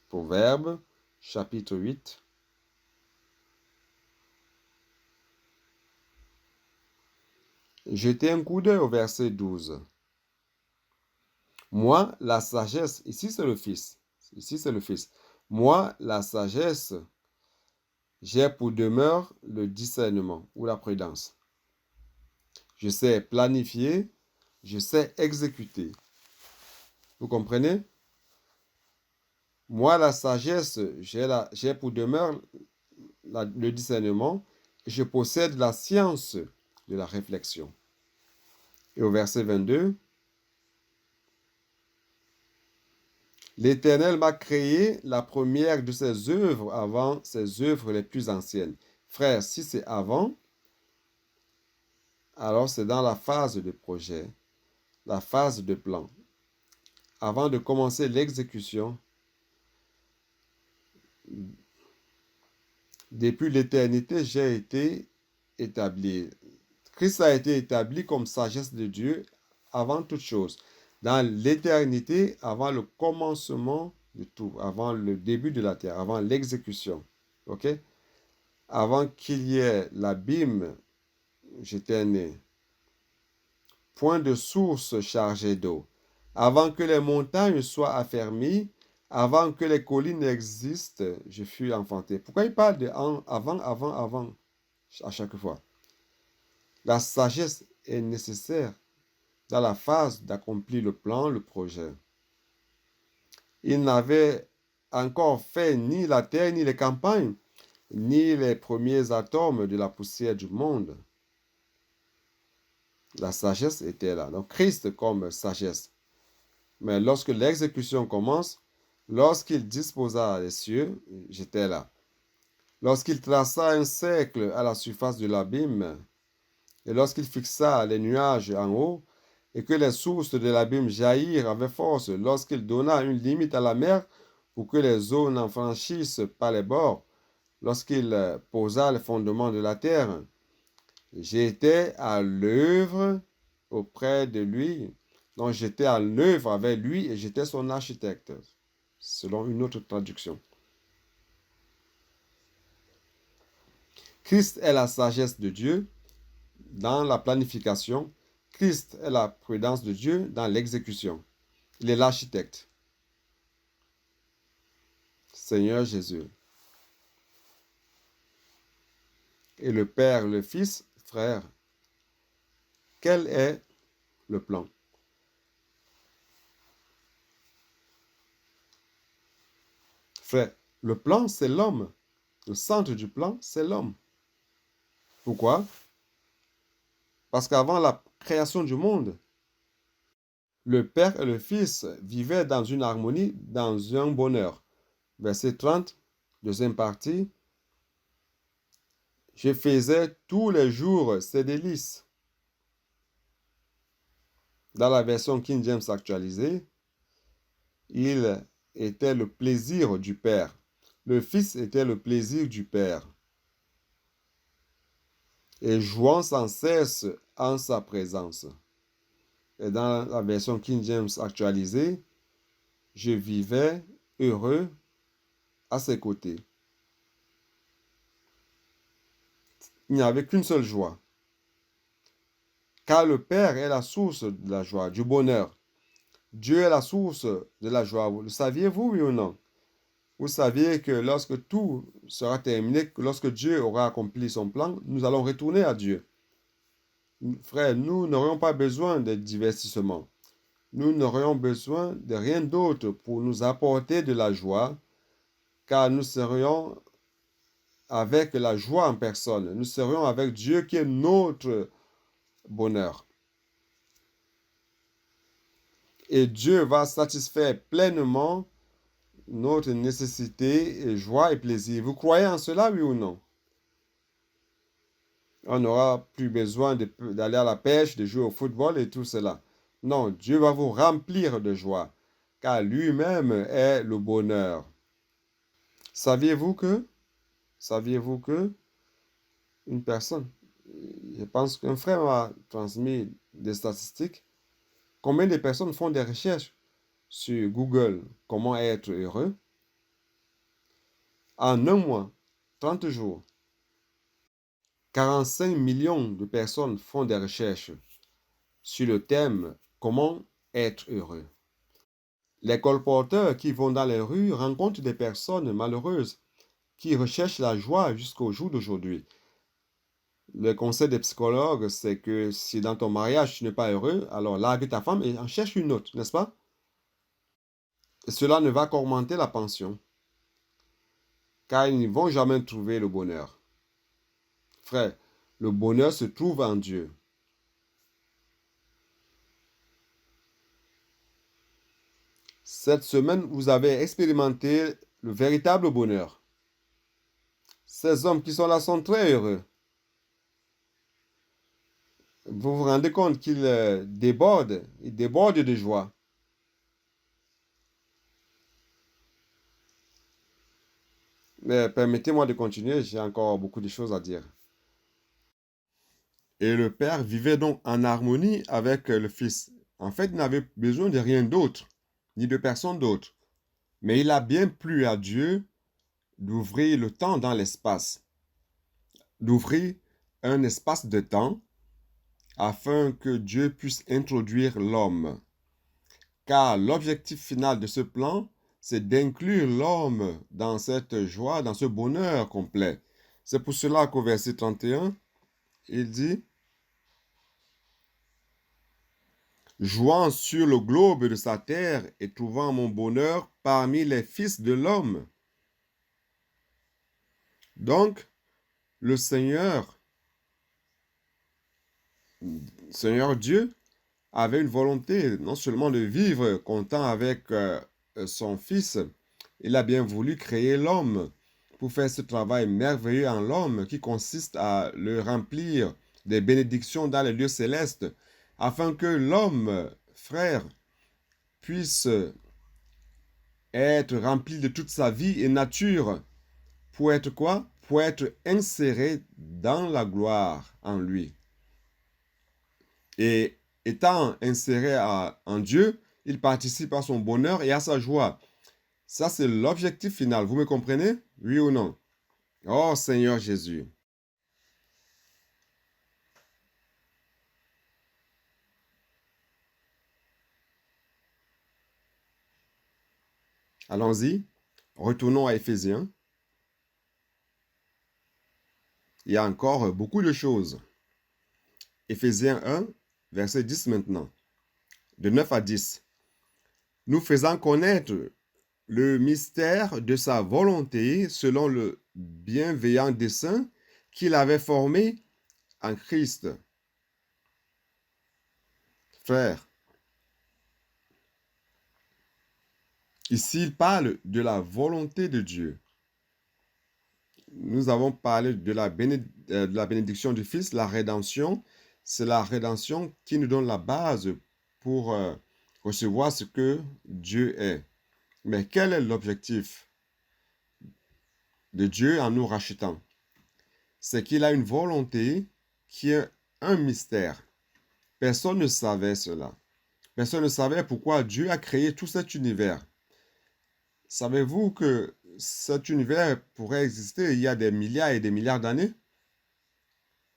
Proverbes chapitre 8. Jetez un coup d'œil au verset 12. Moi, la sagesse, ici c'est le Fils. Ici c'est le Fils. Moi, la sagesse, j'ai pour demeure le discernement ou la prudence. Je sais planifier, je sais exécuter. Vous comprenez? Moi, la sagesse, j'ai pour demeure le discernement et je possède la science de la réflexion. Et au verset 22, l'Éternel m'a créé la première de ses œuvres avant ses œuvres les plus anciennes. Frère, si c'est avant, alors c'est dans la phase de projet, la phase de plan. Avant de commencer l'exécution, Depuis l'éternité, j'ai été établi. Christ a été établi comme sagesse de Dieu avant toute chose. Dans l'éternité, avant le commencement de tout, avant le début de la terre, avant l'exécution. OK? Avant qu'il y ait l'abîme, j'étais né. Point de source chargée d'eau. Avant que les montagnes soient affermies, avant que les collines existent, je fus enfanté. Pourquoi il parle de avant à chaque fois? La sagesse est nécessaire dans la phase d'accomplir le plan, le projet. Il n'avait encore fait ni la terre, ni les campagnes, ni les premiers atomes de la poussière du monde. La sagesse était là. Donc Christ comme sagesse. Mais lorsque l'exécution commence, lorsqu'il disposa les cieux, j'étais là. Lorsqu'il traça un cercle à la surface de l'abîme, et lorsqu'il fixa les nuages en haut, et que les sources de l'abîme jaillirent avec force, lorsqu'il donna une limite à la mer pour que les eaux n'en franchissent pas les bords, lorsqu'il posa les fondements de la terre, j'étais à l'œuvre auprès de lui. Donc j'étais à l'œuvre avec lui et j'étais son architecte, selon une autre traduction. Christ est la sagesse de Dieu dans la planification. Christ est la prudence de Dieu dans l'exécution. Il est l'architecte. Seigneur Jésus. Et le Père, le Fils, frère. Quel est le plan? Frère, le plan, c'est l'homme. Le centre du plan, c'est l'homme. Pourquoi? Parce qu'avant la création du monde, le Père et le Fils vivaient dans une harmonie, dans un bonheur. Verset 30, deuxième partie. Je faisais tous les jours ses délices. Dans la version King James actualisée, il était le plaisir du Père. Le Fils était le plaisir du Père. Et jouant sans cesse en sa présence. Et dans la version King James actualisée, je vivais heureux à ses côtés. Il n'y avait qu'une seule joie. Car le Père est la source de la joie, du bonheur. Dieu est la source de la joie. Le saviez-vous, oui ou non? Vous saviez que lorsque tout sera terminé, que lorsque Dieu aura accompli son plan, nous allons retourner à Dieu. Frère, nous n'aurions pas besoin de divertissement. Nous n'aurions besoin de rien d'autre pour nous apporter de la joie, car nous serions avec la joie en personne. Nous serions avec Dieu qui est notre bonheur. Et Dieu va satisfaire pleinement notre nécessité, et joie et plaisir. Vous croyez en cela, oui ou non? On n'aura plus besoin d'aller à la pêche, de jouer au football et tout cela. Non, Dieu va vous remplir de joie, car lui-même est le bonheur. Saviez-vous que une personne, je pense qu'un frère m'a transmis des statistiques, combien de personnes font des recherches sur Google, comment être heureux? En un mois, 30 jours, 45 millions de personnes font des recherches sur le thème comment être heureux. Les colporteurs qui vont dans les rues rencontrent des personnes malheureuses qui recherchent la joie jusqu'au jour d'aujourd'hui. Le conseil des psychologues, c'est que si dans ton mariage tu n'es pas heureux, alors largue ta femme et en cherche une autre, n'est-ce pas? Et cela ne va qu'augmenter la pension, car ils ne vont jamais trouver le bonheur. Frère, le bonheur se trouve en Dieu. Cette semaine, vous avez expérimenté le véritable bonheur. Ces hommes qui sont là sont très heureux. Vous vous rendez compte qu'ils ils débordent de joie. Mais permettez-moi de continuer, j'ai encore beaucoup de choses à dire. Et le Père vivait donc en harmonie avec le Fils. En fait, il n'avait besoin de rien d'autre, ni de personne d'autre. Mais il a bien plu à Dieu d'ouvrir le temps dans l'espace, d'ouvrir un espace de temps afin que Dieu puisse introduire l'homme. Car l'objectif final de ce plan, c'est d'inclure l'homme dans cette joie, dans ce bonheur complet. C'est pour cela qu'au verset 31, il dit, jouant sur le globe de sa terre et trouvant mon bonheur parmi les fils de l'homme. Donc, le Seigneur Dieu, avait une volonté non seulement de vivre content avec son Fils, il a bien voulu créer l'homme pour faire ce travail merveilleux en l'homme qui consiste à le remplir des bénédictions dans les lieux célestes, afin que l'homme, frère, puisse être rempli de toute sa vie et nature pour être quoi? Pour être inséré dans la gloire en lui. Et étant inséré en Dieu, il participe à son bonheur et à sa joie. Ça, c'est l'objectif final. Vous me comprenez? Oui ou non? Oh Seigneur Jésus. Allons-y. Retournons à Éphésiens. Il y a encore beaucoup de choses. Éphésiens 1, verset 10 maintenant. De 9 à 10. Nous faisant connaître le mystère de sa volonté selon le bienveillant dessein qu'il avait formé en Christ. Frère, ici il parle de la volonté de Dieu. Nous avons parlé de la bénédiction du Fils, la rédemption. C'est la rédemption qui nous donne la base pour recevoir ce que Dieu est. Mais quel est l'objectif de Dieu en nous rachetant? C'est qu'il a une volonté qui est un mystère. Personne ne savait cela. Personne ne savait pourquoi Dieu a créé tout cet univers. Savez-vous que cet univers pourrait exister il y a des milliards et des milliards d'années?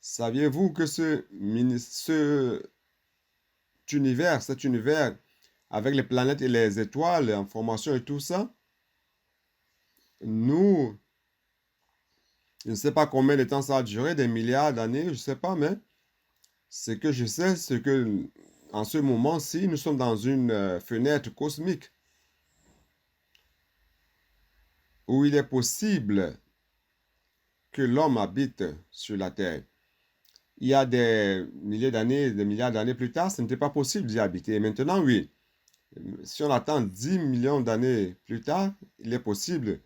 Saviez-vous que cet univers avec les planètes et les étoiles en formation et tout ça, nous, je ne sais pas combien de temps ça a duré, des milliards d'années, je ne sais pas, mais ce que je sais, c'est que en ce moment-ci, nous sommes dans une fenêtre cosmique où il est possible que l'homme habite sur la Terre. Il y a des milliers d'années, des milliards d'années plus tard, ce n'était pas possible d'y habiter. Et maintenant, oui. Si on attend 10 millions d'années plus tard, il est possible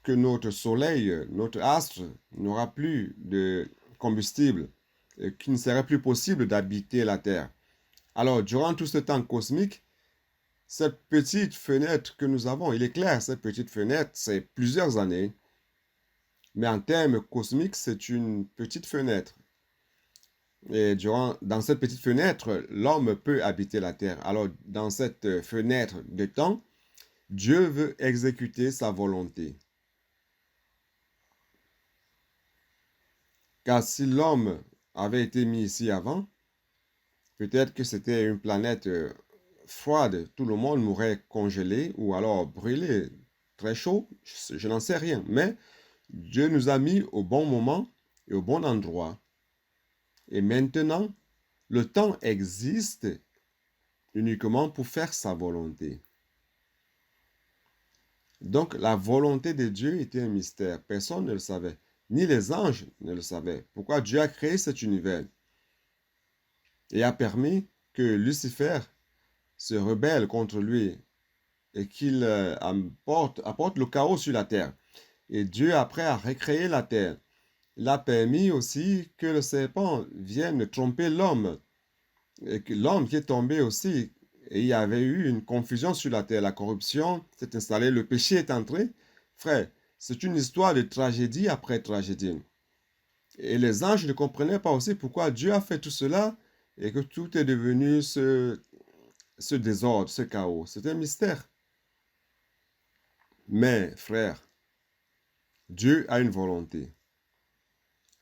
que notre soleil, notre astre, n'aura plus de combustible, et qu'il ne serait plus possible d'habiter la Terre. Alors, durant tout ce temps cosmique, cette petite fenêtre que nous avons, il est clair, cette petite fenêtre, c'est plusieurs années. Mais en termes cosmiques, c'est une petite fenêtre. Et dans cette petite fenêtre, l'homme peut habiter la terre. Alors, dans cette fenêtre de temps, Dieu veut exécuter sa volonté. Car si l'homme avait été mis ici avant, peut-être que c'était une planète froide, tout le monde mourrait congelé ou alors brûlé, très chaud, je n'en sais rien. Mais Dieu nous a mis au bon moment et au bon endroit. Et maintenant, le temps existe uniquement pour faire sa volonté. Donc, la volonté de Dieu était un mystère. Personne ne le savait. Ni les anges ne le savaient. Pourquoi Dieu a créé cet univers et a permis que Lucifer se rebelle contre lui et qu'il apporte le chaos sur la terre. Et Dieu, après, a recréé la terre. Il a permis aussi que le serpent vienne tromper l'homme. Et que l'homme qui est tombé aussi, et il y avait eu une confusion sur la terre, la corruption s'est installée, le péché est entré. Frère, c'est une histoire de tragédie après tragédie. Et les anges ne comprenaient pas aussi pourquoi Dieu a fait tout cela et que tout est devenu ce désordre, ce chaos. C'est un mystère. Mais, frère, Dieu a une volonté.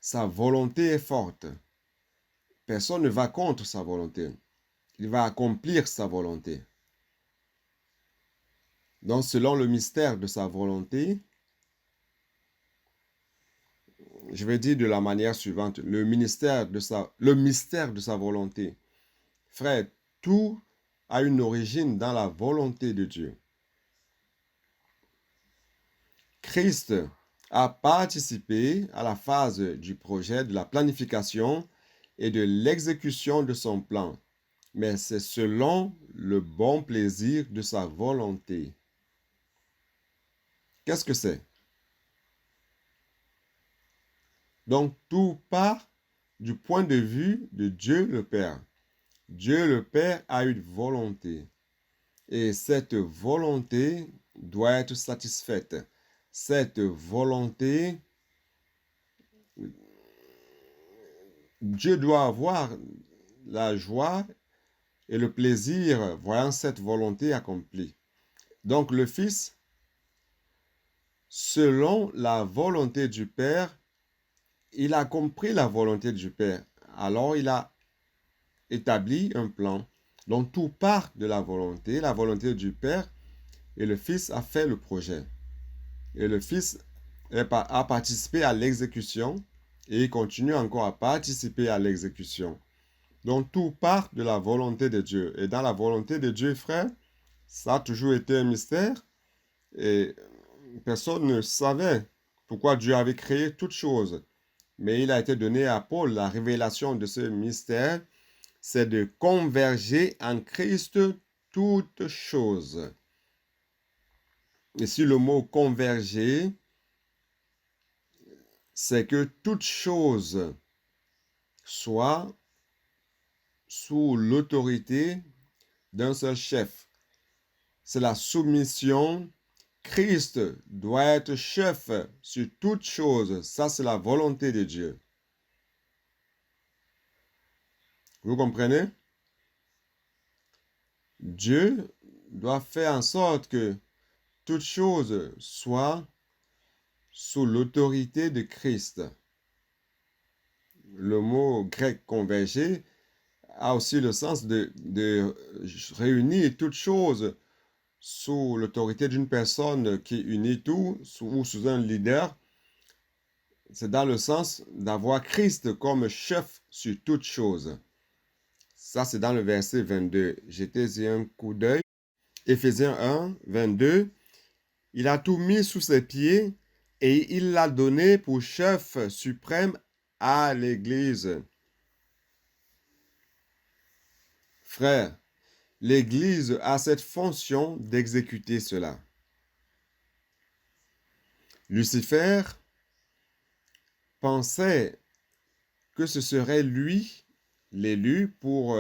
Sa volonté est forte. Personne ne va contre sa volonté. Il va accomplir sa volonté. Donc, selon le mystère de sa volonté, je vais dire de la manière suivante, le mystère de sa volonté. Frère, tout a une origine dans la volonté de Dieu. Christ a participé à la phase du projet, de la planification et de l'exécution de son plan, mais c'est selon le bon plaisir de sa volonté. Qu'est-ce que c'est? Donc, tout part du point de vue de Dieu le Père. Dieu le Père a une volonté et cette volonté doit être satisfaite. Cette volonté, Dieu doit avoir la joie et le plaisir voyant cette volonté accomplie. Donc le Fils, selon la volonté du Père, il a compris la volonté du Père. Alors il a établi un plan. Donc tout part de la volonté du Père, et le Fils a fait le projet. Et le Fils a participé à l'exécution et il continue encore à participer à l'exécution. Donc tout part de la volonté de Dieu. Et dans la volonté de Dieu, frère, ça a toujours été un mystère et personne ne savait pourquoi Dieu avait créé toutes choses. Mais il a été donné à Paul la révélation de ce mystère, c'est de converger en Christ toutes choses. Ici, le mot converger, c'est que toute chose soit sous l'autorité d'un seul chef. C'est la soumission. Christ doit être chef sur toute chose. Ça, c'est la volonté de Dieu. Vous comprenez? Dieu doit faire en sorte que toute chose soit sous l'autorité de Christ. Le mot grec converger a aussi le sens de réunir toute chose sous l'autorité d'une personne qui unit tout ou sous un leader. C'est dans le sens d'avoir Christ comme chef sur toute chose. Ça, c'est dans le verset 22. Jetez-y un coup d'œil. Éphésiens 1, 22. Il a tout mis sous ses pieds et il l'a donné pour chef suprême à l'Église. Frère, l'Église a cette fonction d'exécuter cela. Lucifer pensait que ce serait lui, l'élu, pour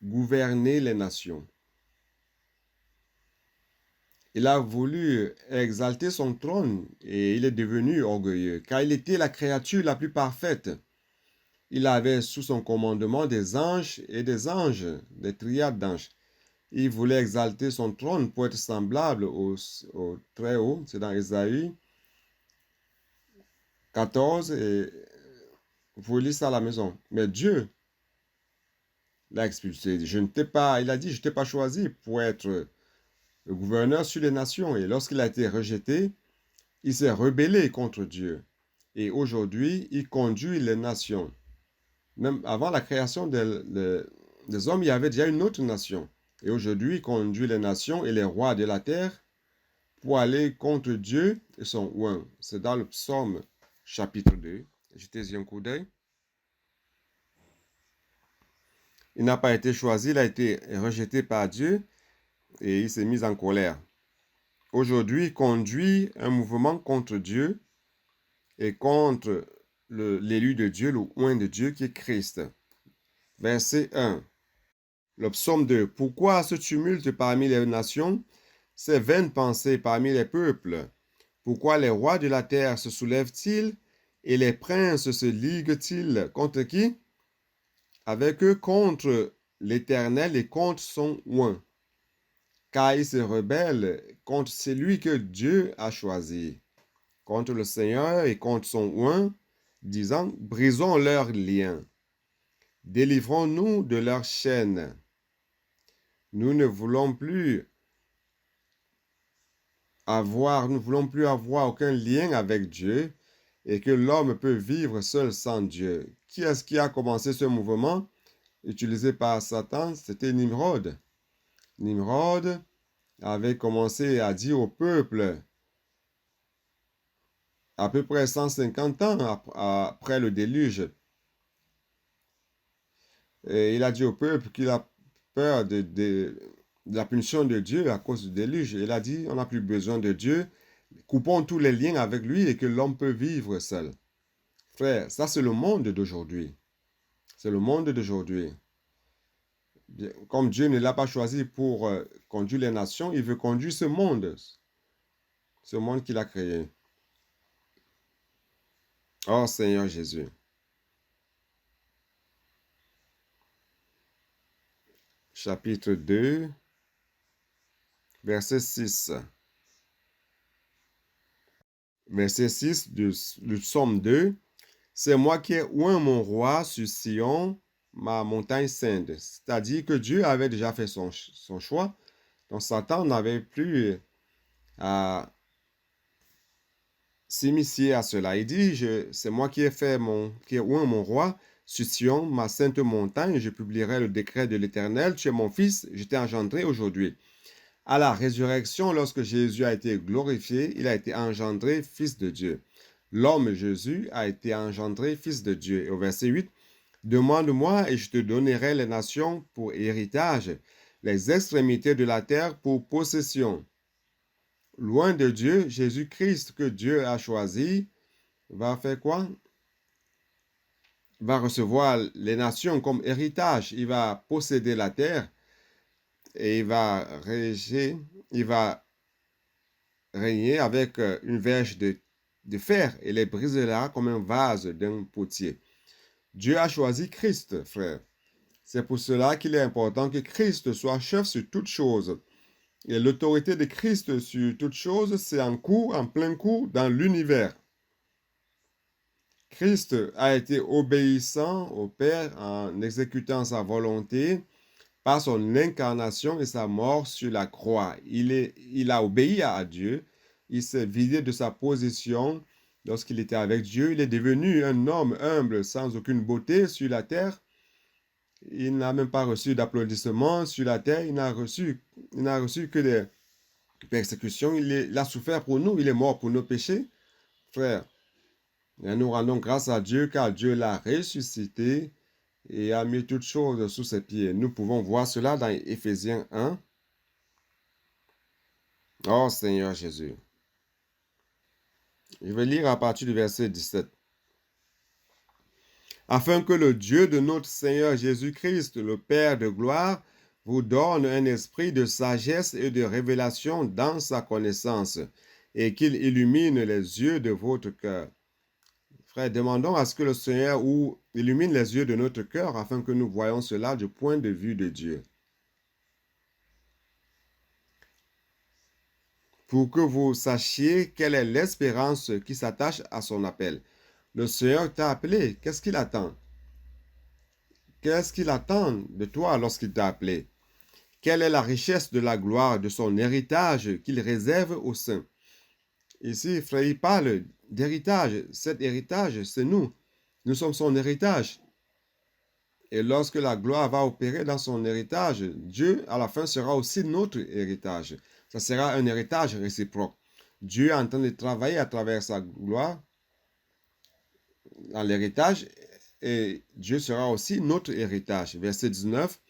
gouverner les nations. Il a voulu exalter son trône et il est devenu orgueilleux, car il était la créature la plus parfaite. Il avait sous son commandement des anges et des anges, des triades d'anges. Il voulait exalter son trône pour être semblable au Très-Haut. C'est dans Ésaïe 14 et vous lisez ça à la maison. Mais Dieu l'a expulsé. Il a dit, je ne t'ai pas choisi pour être le gouverneur sur les nations. Et lorsqu'il a été rejeté, il s'est rebellé contre Dieu. Et aujourd'hui, il conduit les nations. Même avant la création des hommes, il y avait déjà une autre nation. Et aujourd'hui, il conduit les nations et les rois de la terre pour aller contre Dieu et son oint. C'est dans le psaume chapitre 2. Jetez-y un coup d'œil. Il n'a pas été choisi, il a été rejeté par Dieu et il s'est mis en colère. Aujourd'hui, il conduit un mouvement contre Dieu et contre l'élu de Dieu, le oint de Dieu qui est Christ. Verset 1. Le psaume 2. Pourquoi ce tumulte parmi les nations, ces vaines pensées parmi les peuples? Pourquoi les rois de la terre se soulèvent-ils et les princes se liguent-ils contre qui? Avec eux contre l'Éternel et contre son oint, car ils se rebellent contre celui que Dieu a choisi, contre le Seigneur et contre son oint, disant, brisons leurs liens, délivrons-nous de leurs chaînes. Nous ne voulons plus avoir aucun lien avec Dieu et que l'homme peut vivre seul sans Dieu. Qui est-ce qui a commencé ce mouvement utilisé par Satan? C'était Nimrod. Nimrod avait commencé à dire au peuple, à peu près 150 ans après le déluge, et il a dit au peuple qu'il a peur de la punition de Dieu à cause du déluge. Il a dit, on n'a plus besoin de Dieu, coupons tous les liens avec lui et que l'homme peut vivre seul. Frère, ça c'est le monde d'aujourd'hui. C'est le monde d'aujourd'hui. Comme Dieu ne l'a pas choisi pour conduire les nations, il veut conduire ce monde qu'il a créé. Oh Seigneur Jésus. Chapitre 2, verset 6. Verset 6 du psaume 2. C'est moi qui ai oint mon roi sur Sion, ma montagne sainte. C'est-à-dire que Dieu avait déjà fait son choix. Donc Satan n'avait plus à s'immiscer à cela. Il dit, c'est moi qui ai oint mon roi sur Sion, ma sainte montagne. Je publierai le décret de l'Éternel. Tu es mon fils, je t'ai engendré aujourd'hui. À la résurrection, lorsque Jésus a été glorifié, il a été engendré fils de Dieu. L'homme Jésus a été engendré fils de Dieu. Et au verset 8, demande-moi et je te donnerai les nations pour héritage, les extrémités de la terre pour possession. Loin de Dieu, Jésus-Christ que Dieu a choisi, va faire quoi? Va recevoir les nations comme héritage. Il va posséder la terre et il va régner avec une verge de fer et les brisera comme un vase d'un potier. Dieu a choisi Christ, frère. C'est pour cela qu'il est important que Christ soit chef sur toutes choses. Et l'autorité de Christ sur toutes choses, c'est en plein cours dans l'univers. Christ a été obéissant au Père en exécutant sa volonté par son incarnation et sa mort sur la croix. Il a obéi à Dieu. Il s'est vidé de sa position lorsqu'il était avec Dieu. Il est devenu un homme humble, sans aucune beauté sur la terre. Il n'a même pas reçu d'applaudissements sur la terre. Il n'a reçu que des persécutions. Il a souffert pour nous. Il est mort pour nos péchés. Frère, et nous rendons grâce à Dieu car Dieu l'a ressuscité et a mis toutes choses sous ses pieds. Nous pouvons voir cela dans Éphésiens 1. Oh Seigneur Jésus. Je vais lire à partir du verset 17. Afin que le Dieu de notre Seigneur Jésus-Christ, le Père de gloire, vous donne un esprit de sagesse et de révélation dans sa connaissance, et qu'il illumine les yeux de votre cœur. Frère, demandons à ce que le Seigneur illumine les yeux de notre cœur afin que nous voyons cela du point de vue de Dieu. Pour que vous sachiez quelle est l'espérance qui s'attache à son appel. Le Seigneur t'a appelé. Qu'est-ce qu'il attend? Qu'est-ce qu'il attend de toi lorsqu'il t'a appelé? Quelle est la richesse de la gloire de son héritage qu'il réserve aux saints? Ici, frère, il parle d'héritage. Cet héritage, c'est nous. Nous sommes son héritage. Et lorsque la gloire va opérer dans son héritage, Dieu, à la fin, sera aussi notre héritage. Ça sera un héritage réciproque. Dieu est en train de travailler à travers sa gloire dans l'héritage et Dieu sera aussi notre héritage. Verset 19.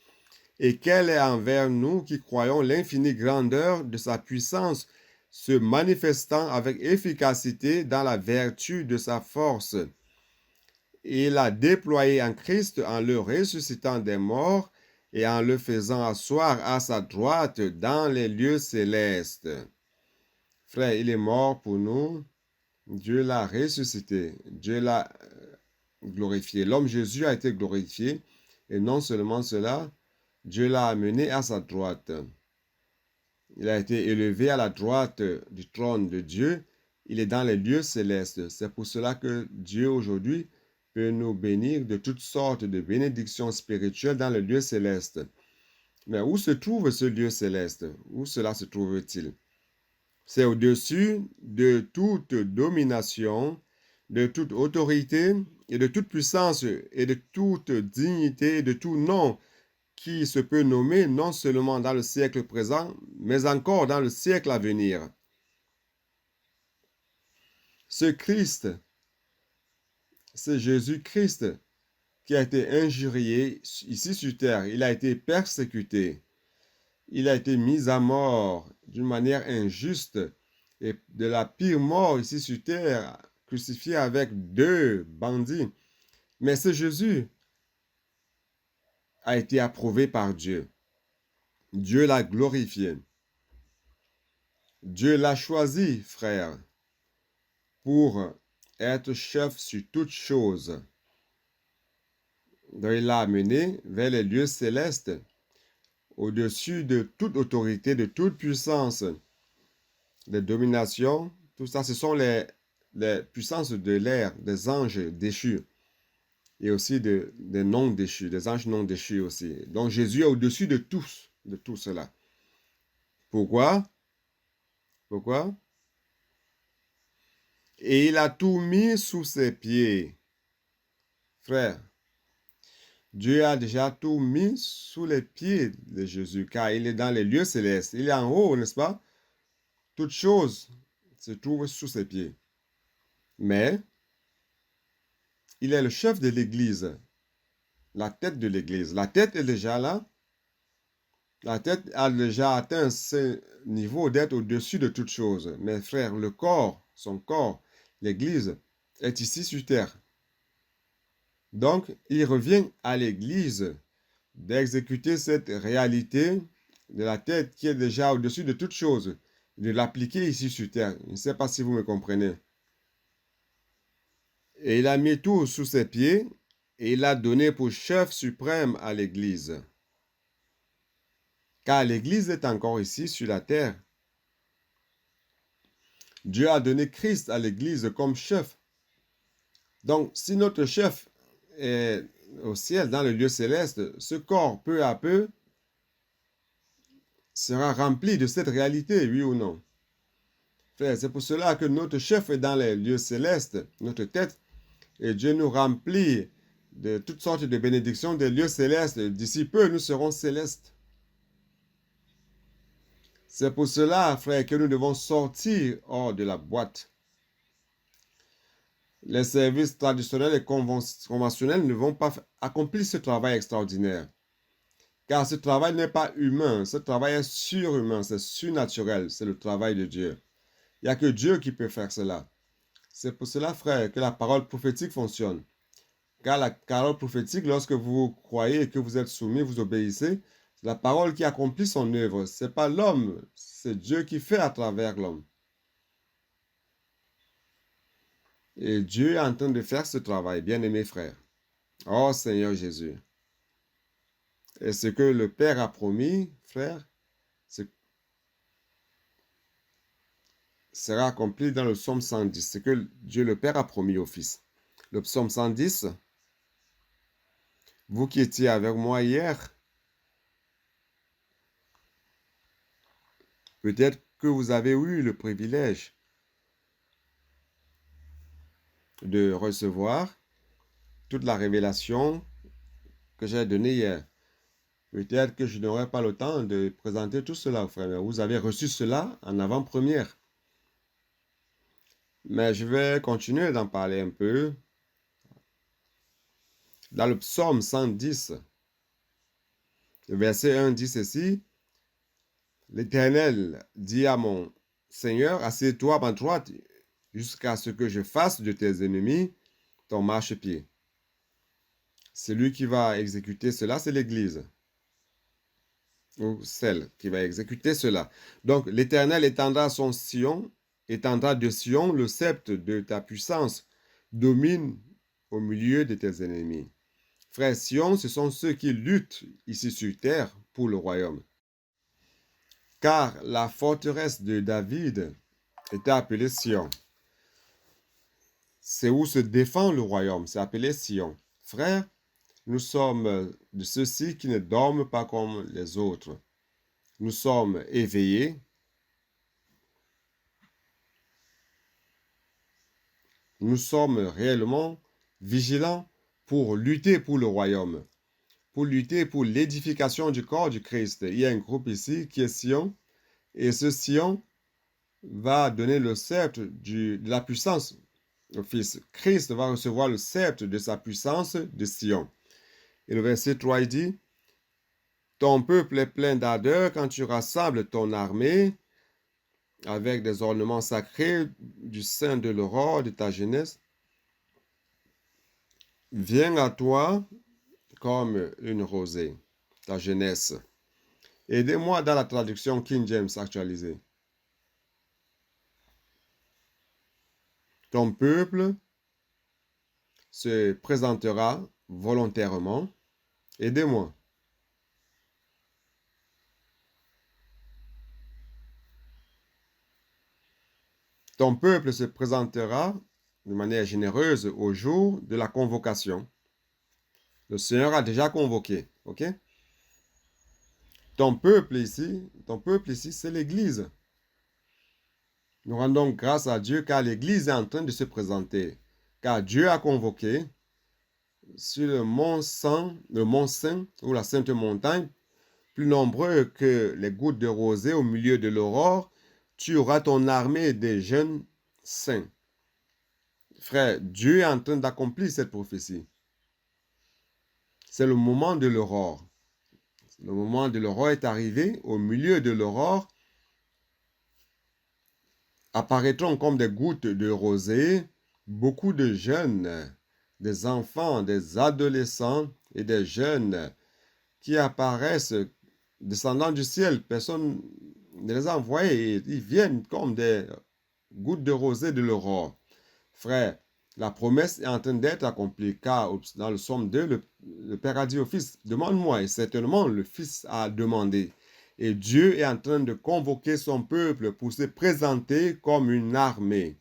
Et quelle est envers nous qui croyons l'infinie grandeur de sa puissance, se manifestant avec efficacité dans la vertu de sa force. Il l'a déployé en Christ en le ressuscitant des morts et en le faisant asseoir à sa droite dans les lieux célestes. Frère, il est mort pour nous. Dieu l'a ressuscité. Dieu l'a glorifié. L'homme Jésus a été glorifié. Et non seulement cela, Dieu l'a amené à sa droite. Il a été élevé à la droite du trône de Dieu. Il est dans les lieux célestes. C'est pour cela que Dieu aujourd'hui peut nous bénir de toutes sortes de bénédictions spirituelles dans les lieux célestes. Mais où se trouve ce lieu céleste? Où cela se trouve-t-il? C'est au-dessus de toute domination, de toute autorité et de toute puissance et de toute dignité et de tout nom qui se peut nommer non seulement dans le siècle présent, mais encore dans le siècle à venir. Ce Christ, c'est Jésus-Christ qui a été injurié ici sur terre. Il a été persécuté. Il a été mis à mort d'une manière injuste et de la pire mort ici sur terre, crucifié avec 2 bandits. Mais ce Jésus a été approuvé par Dieu. Dieu l'a glorifié. Dieu l'a choisi, frère, pour être chef sur toutes choses. Donc il l'a amené vers les lieux célestes, au-dessus de toute autorité, de toute puissance, de domination. Tout ça, ce sont les puissances de l'air, des anges déchus. Et aussi des non déchus, des anges non déchus aussi. Donc Jésus est au-dessus de tout cela. Pourquoi? Pourquoi? Et il a tout mis sous ses pieds. Frère, Dieu a déjà tout mis sous les pieds de Jésus, car il est dans les lieux célestes. Il est en haut, n'est-ce pas? Toute chose se trouve sous ses pieds. Mais, il est le chef de l'Église, la tête de l'Église. La tête est déjà là. La tête a déjà atteint ce niveau d'être au-dessus de toute chose. Mais frère, le corps, son corps, l'Église, est ici sur terre. Donc, il revient à l'Église d'exécuter cette réalité de la tête qui est déjà au-dessus de toute chose, de l'appliquer ici sur terre. Je ne sais pas si vous me comprenez. Et il a mis tout sous ses pieds et il l'a donné pour chef suprême à l'Église. Car l'Église est encore ici sur la terre. Dieu a donné Christ à l'Église comme chef. Donc, si notre chef est au ciel, dans le lieu céleste, ce corps, peu à peu, sera rempli de cette réalité, oui ou non? Frère, c'est pour cela que notre chef est dans les lieux célestes, notre tête, et Dieu nous remplit de toutes sortes de bénédictions des lieux célestes. D'ici peu, nous serons célestes. C'est pour cela, frère, que nous devons sortir hors de la boîte. Les services traditionnels et conventionnels ne vont pas accomplir ce travail extraordinaire. Car ce travail n'est pas humain, ce travail est surhumain, c'est surnaturel, c'est le travail de Dieu. Il n'y a que Dieu qui peut faire cela. C'est pour cela, frère, que la parole prophétique fonctionne. Car la parole prophétique, lorsque vous croyez et que vous êtes soumis, vous obéissez, c'est la parole qui accomplit son œuvre. Ce n'est pas l'homme, c'est Dieu qui fait à travers l'homme. Et Dieu est en train de faire ce travail, bien-aimés frères. Oh Seigneur Jésus. Et ce que le Père a promis, frère, sera accompli dans le psaume 110. Ce que Dieu le Père a promis au Fils. Le psaume 110, vous qui étiez avec moi hier, peut-être que vous avez eu le privilège de recevoir toute la révélation que j'ai donnée hier. Peut-être que je n'aurai pas le temps de présenter tout cela, frère, mais vous avez reçu cela en avant-première. Mais je vais continuer d'en parler un peu. Dans le psaume 110, le verset 1 dit ceci: L'Éternel dit à mon Seigneur, assieds-toi à ma droite jusqu'à ce que je fasse de tes ennemis ton marchepied. Celui qui va exécuter cela, c'est l'Église. Ou celle qui va exécuter cela. Donc, l'Éternel étendra son sillon étendras de Sion le sceptre de ta puissance, domine au milieu de tes ennemis. Frère, Sion, ce sont ceux qui luttent ici sur terre pour le royaume. Car la forteresse de David était appelée Sion. C'est où se défend le royaume, c'est appelé Sion. Frère, nous sommes de ceux-ci qui ne dorment pas comme les autres. Nous sommes éveillés. Nous sommes réellement vigilants pour lutter pour le royaume, pour lutter pour l'édification du corps du Christ. Il y a un groupe ici qui est Sion, et ce Sion va donner le sceptre de la puissance au Fils. Christ va recevoir le sceptre de sa puissance de Sion. Et le verset 3, il dit, « Ton peuple est plein d'ardeur quand tu rassembles ton armée avec des ornements sacrés du sein de l'aurore de ta jeunesse. Viens à toi comme une rosée, ta jeunesse. » Aidez-moi dans la traduction King James actualisée. Ton peuple se présentera volontairement. Aidez-moi. Ton peuple se présentera de manière généreuse au jour de la convocation. Le Seigneur a déjà convoqué, ok? Ton peuple ici, c'est l'Église. Nous rendons grâce à Dieu car l'Église est en train de se présenter. Car Dieu a convoqué sur le mont Saint ou la Sainte Montagne, plus nombreux que les gouttes de rosée au milieu de l'aurore, tu auras ton armée des jeunes saints. Frère, Dieu est en train d'accomplir cette prophétie. C'est le moment de l'aurore. Le moment de l'aurore est arrivé. Au milieu de l'aurore, apparaîtront comme des gouttes de rosée beaucoup de jeunes, des enfants, des adolescents et des jeunes qui apparaissent descendant du ciel. Personne ne les a envoyés. Ils viennent comme des gouttes de rosée de l'aurore. Frère, la promesse est en train d'être accomplie, car dans le Somme 2, le Père a dit au Fils, demande-moi, et certainement le Fils a demandé. Et Dieu est en train de convoquer son peuple pour se présenter comme une armée.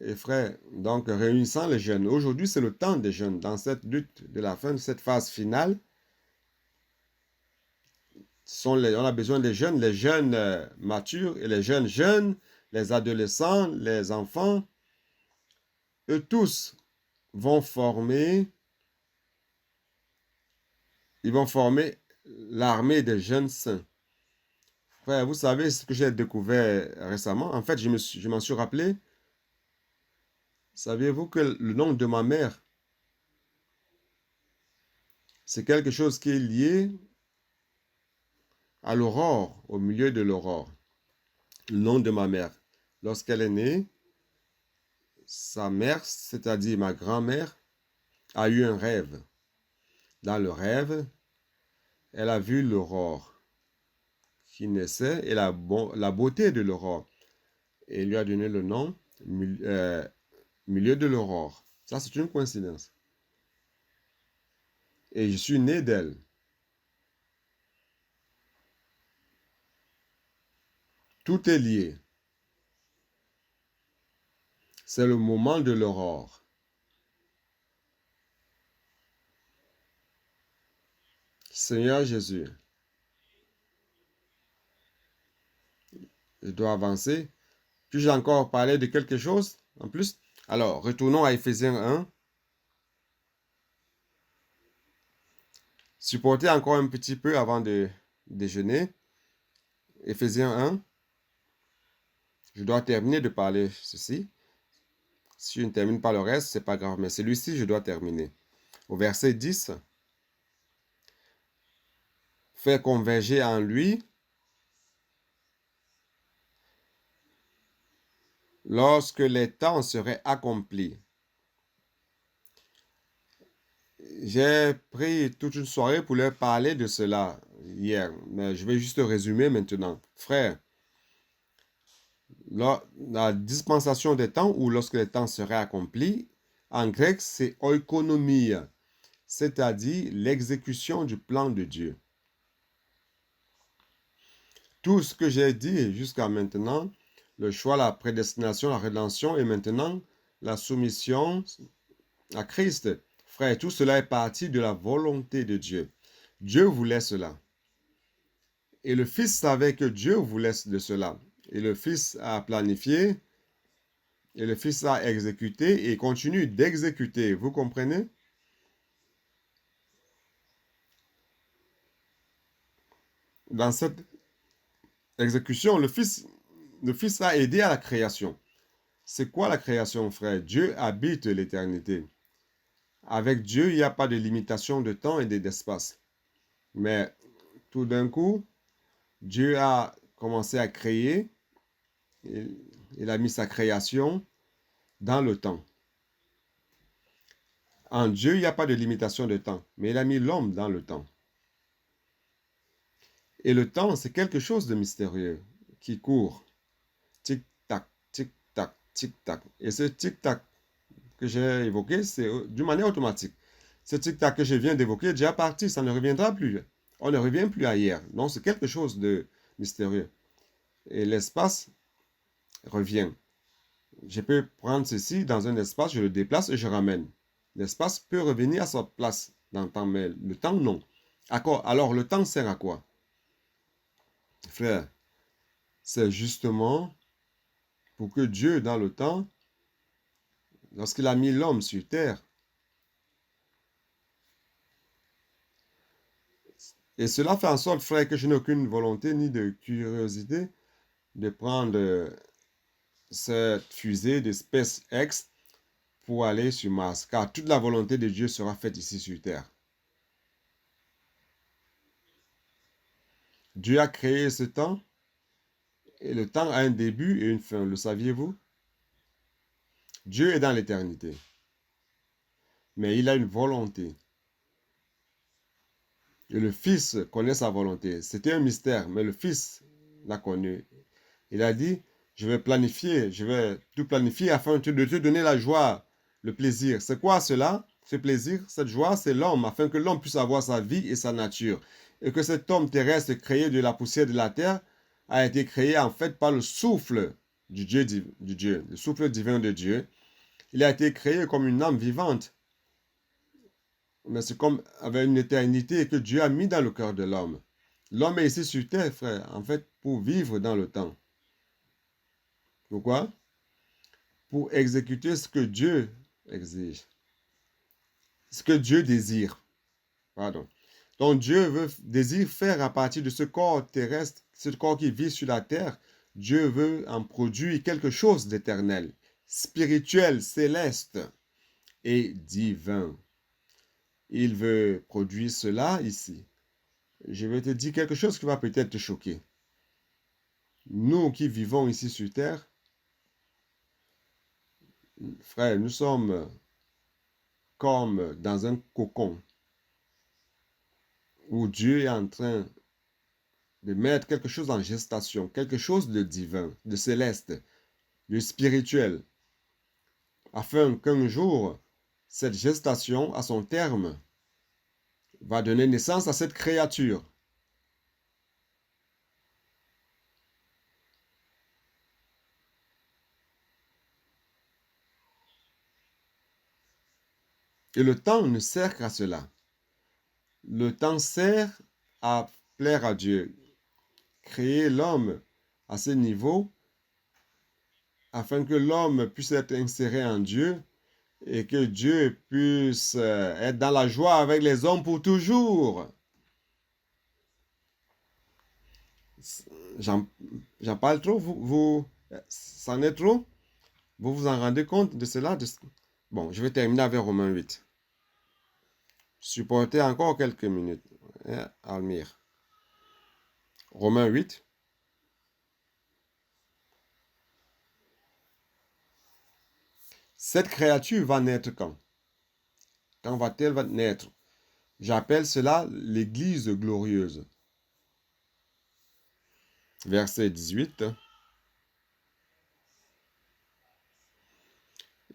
Et frère, donc réunissant les jeunes. Aujourd'hui, c'est le temps des jeunes. Dans cette lutte de la fin de cette phase finale, on a besoin des jeunes, les jeunes matures et les jeunes jeunes, les adolescents, les enfants. Eux tous vont former l'armée des jeunes saints. Frère, vous savez ce que j'ai découvert récemment? En fait, je m'en suis rappelé. Saviez-vous que le nom de ma mère, c'est quelque chose qui est lié à l'aurore, au milieu de l'aurore. Le nom de ma mère. Lorsqu'elle est née, sa mère, c'est-à-dire ma grand-mère, a eu un rêve. Dans le rêve, elle a vu l'aurore qui naissait et la beauté de l'aurore. Et il lui a donné le nom milieu de l'aurore. Ça, c'est une coïncidence. Et je suis né d'elle. Tout est lié. C'est le moment de l'aurore. Seigneur Jésus, je dois avancer. Puis-je encore parler de quelque chose en plus? Alors, retournons à Éphésiens 1. Supportez encore un petit peu avant de déjeuner. Éphésiens 1. Je dois terminer de parler ceci. Si je ne termine pas le reste, c'est pas grave. Mais celui-ci, je dois terminer. Au verset 10. Faire converger en lui lorsque les temps seraient accomplis. J'ai pris toute une soirée pour leur parler de cela hier, mais je vais juste résumer maintenant. Frère, La dispensation des temps ou lorsque les temps seraient accomplis, en grec, c'est oikonomia, c'est-à-dire l'exécution du plan de Dieu. Tout ce que j'ai dit jusqu'à maintenant, le choix, la prédestination, la rédemption et maintenant la soumission à Christ. Frère, tout cela est parti de la volonté de Dieu. Dieu voulait cela. Et le Fils savait que Dieu voulait de cela. Et le Fils a planifié, et le Fils a exécuté et continue d'exécuter. Vous comprenez? Dans cette exécution, le Fils a aidé à la création. C'est quoi la création, frère? Dieu habite l'éternité. Avec Dieu, il n'y a pas de limitation de temps et d'espace. Mais tout d'un coup, Dieu a commencé à créer. Il a mis sa création dans le temps. En Dieu, il n'y a pas de limitation de temps, mais il a mis l'homme dans le temps. Et le temps, c'est quelque chose de mystérieux qui court. Tic-tac, tic-tac, tic-tac. Et ce tic-tac que j'ai évoqué, c'est d'une manière automatique. Ce tic-tac que je viens d'évoquer est déjà parti, ça ne reviendra plus. On ne revient plus à hier. Non, c'est quelque chose de mystérieux. Et l'espace revient. Je peux prendre ceci dans un espace, je le déplace et je ramène. L'espace peut revenir à sa place dans le temps, mais le temps, non. Alors, le temps sert à quoi? Frère, c'est justement pour que Dieu, dans le temps, lorsqu'il a mis l'homme sur terre, et cela fait en sorte, frère, que je n'ai aucune volonté ni de curiosité de prendre cette fusée de SpaceX pour aller sur Mars, car toute la volonté de Dieu sera faite ici sur terre. Dieu a créé ce temps, et le temps a un début et une fin, le saviez-vous? Dieu est dans l'éternité, mais il a une volonté. Et le Fils connaît sa volonté. C'était un mystère, mais le Fils l'a connu. Il a dit, je vais tout planifier afin de te donner la joie, le plaisir. C'est quoi cela? Ce plaisir, cette joie, c'est l'homme, afin que l'homme puisse avoir sa vie et sa nature. Et que cet homme terrestre créé de la poussière de la terre a été créé en fait par le souffle du Dieu, le souffle divin de Dieu. Il a été créé comme une âme vivante. Mais c'est comme avec une éternité que Dieu a mis dans le cœur de l'homme. L'homme est ici sur terre, frère, en fait, pour vivre dans le temps. Pourquoi? Pour exécuter ce que Dieu exige. Ce que Dieu désire. Pardon. Donc Dieu désire faire à partir de ce corps terrestre, ce corps qui vit sur la terre, Dieu veut en produire quelque chose d'éternel, spirituel, céleste et divin. Il veut produire cela ici. Je vais te dire quelque chose qui va peut-être te choquer. Nous qui vivons ici sur terre, frère, nous sommes comme dans un cocon où Dieu est en train de mettre quelque chose en gestation, quelque chose de divin, de céleste, de spirituel, afin qu'un jour, cette gestation, à son terme, va donner naissance à cette créature. Et le temps ne sert qu'à cela. Le temps sert à plaire à Dieu, créer l'homme à ce niveau, afin que l'homme puisse être inséré en Dieu et que Dieu puisse être dans la joie avec les hommes pour toujours. J'en parle trop, c'en est trop? Vous vous en rendez compte de cela? Bon, je vais terminer avec Romains 8. Supportez encore quelques minutes. Almire. Romains 8. Cette créature va naître quand? Quand va-t-elle naître? J'appelle cela l'Église glorieuse. Verset 18.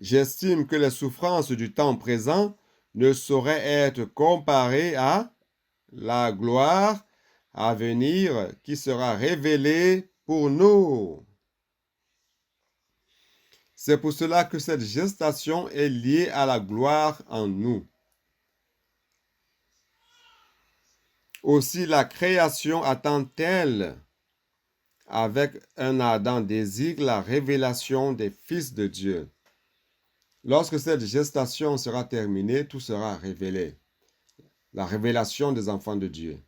J'estime que les souffrances du temps présent ne sauraient être comparées à la gloire à venir qui sera révélée pour nous. C'est pour cela que cette gestation est liée à la gloire en nous. Aussi la création attend-elle avec un ardent désir la révélation des fils de Dieu. Lorsque cette gestation sera terminée, tout sera révélé. La révélation des enfants de Dieu.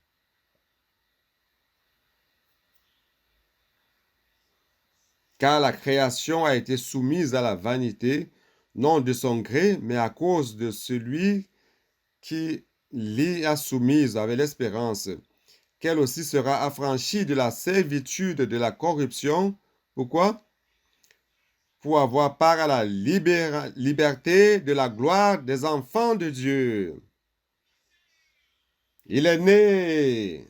Car la création a été soumise à la vanité, non de son gré, mais à cause de celui qui l'y a soumise avec l'espérance, qu'elle aussi sera affranchie de la servitude de la corruption. Pourquoi? Pour avoir part à la liberté de la gloire des enfants de Dieu. Il est né.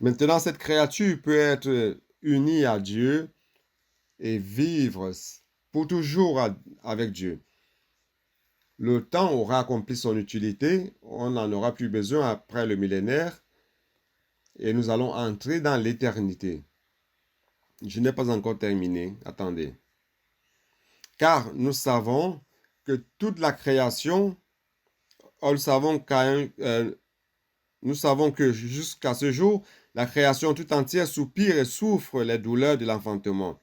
Maintenant, cette créature peut être unie à Dieu et vivre pour toujours avec Dieu. Le temps aura accompli son utilité, on n'en aura plus besoin après le millénaire et nous allons entrer dans l'éternité. Je n'ai pas encore terminé, attendez. Car nous savons que toute la création, nous savons que jusqu'à ce jour, la création tout entière soupire et souffre les douleurs de l'enfantement.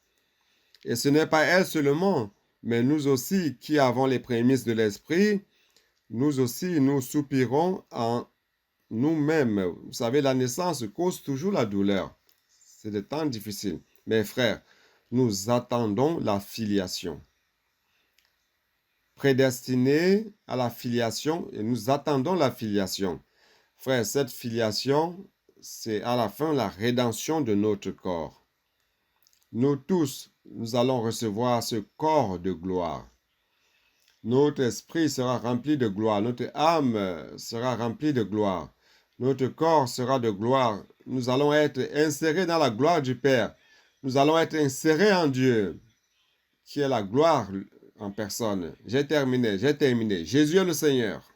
Et ce n'est pas elle seulement, mais nous aussi qui avons les prémices de l'esprit, nous aussi nous soupirons en nous-mêmes. Vous savez, la naissance cause toujours la douleur. C'est des temps difficiles. Mes frères, nous attendons la filiation. Prédestinés à la filiation, et nous attendons la filiation. Frères, cette filiation, c'est à la fin la rédemption de notre corps. Nous tous, nous allons recevoir ce corps de gloire. Notre esprit sera rempli de gloire, notre âme sera remplie de gloire, notre corps sera de gloire. Nous allons être insérés dans la gloire du Père. Nous allons être insérés en Dieu, qui est la gloire en personne. J'ai terminé. Jésus est le Seigneur.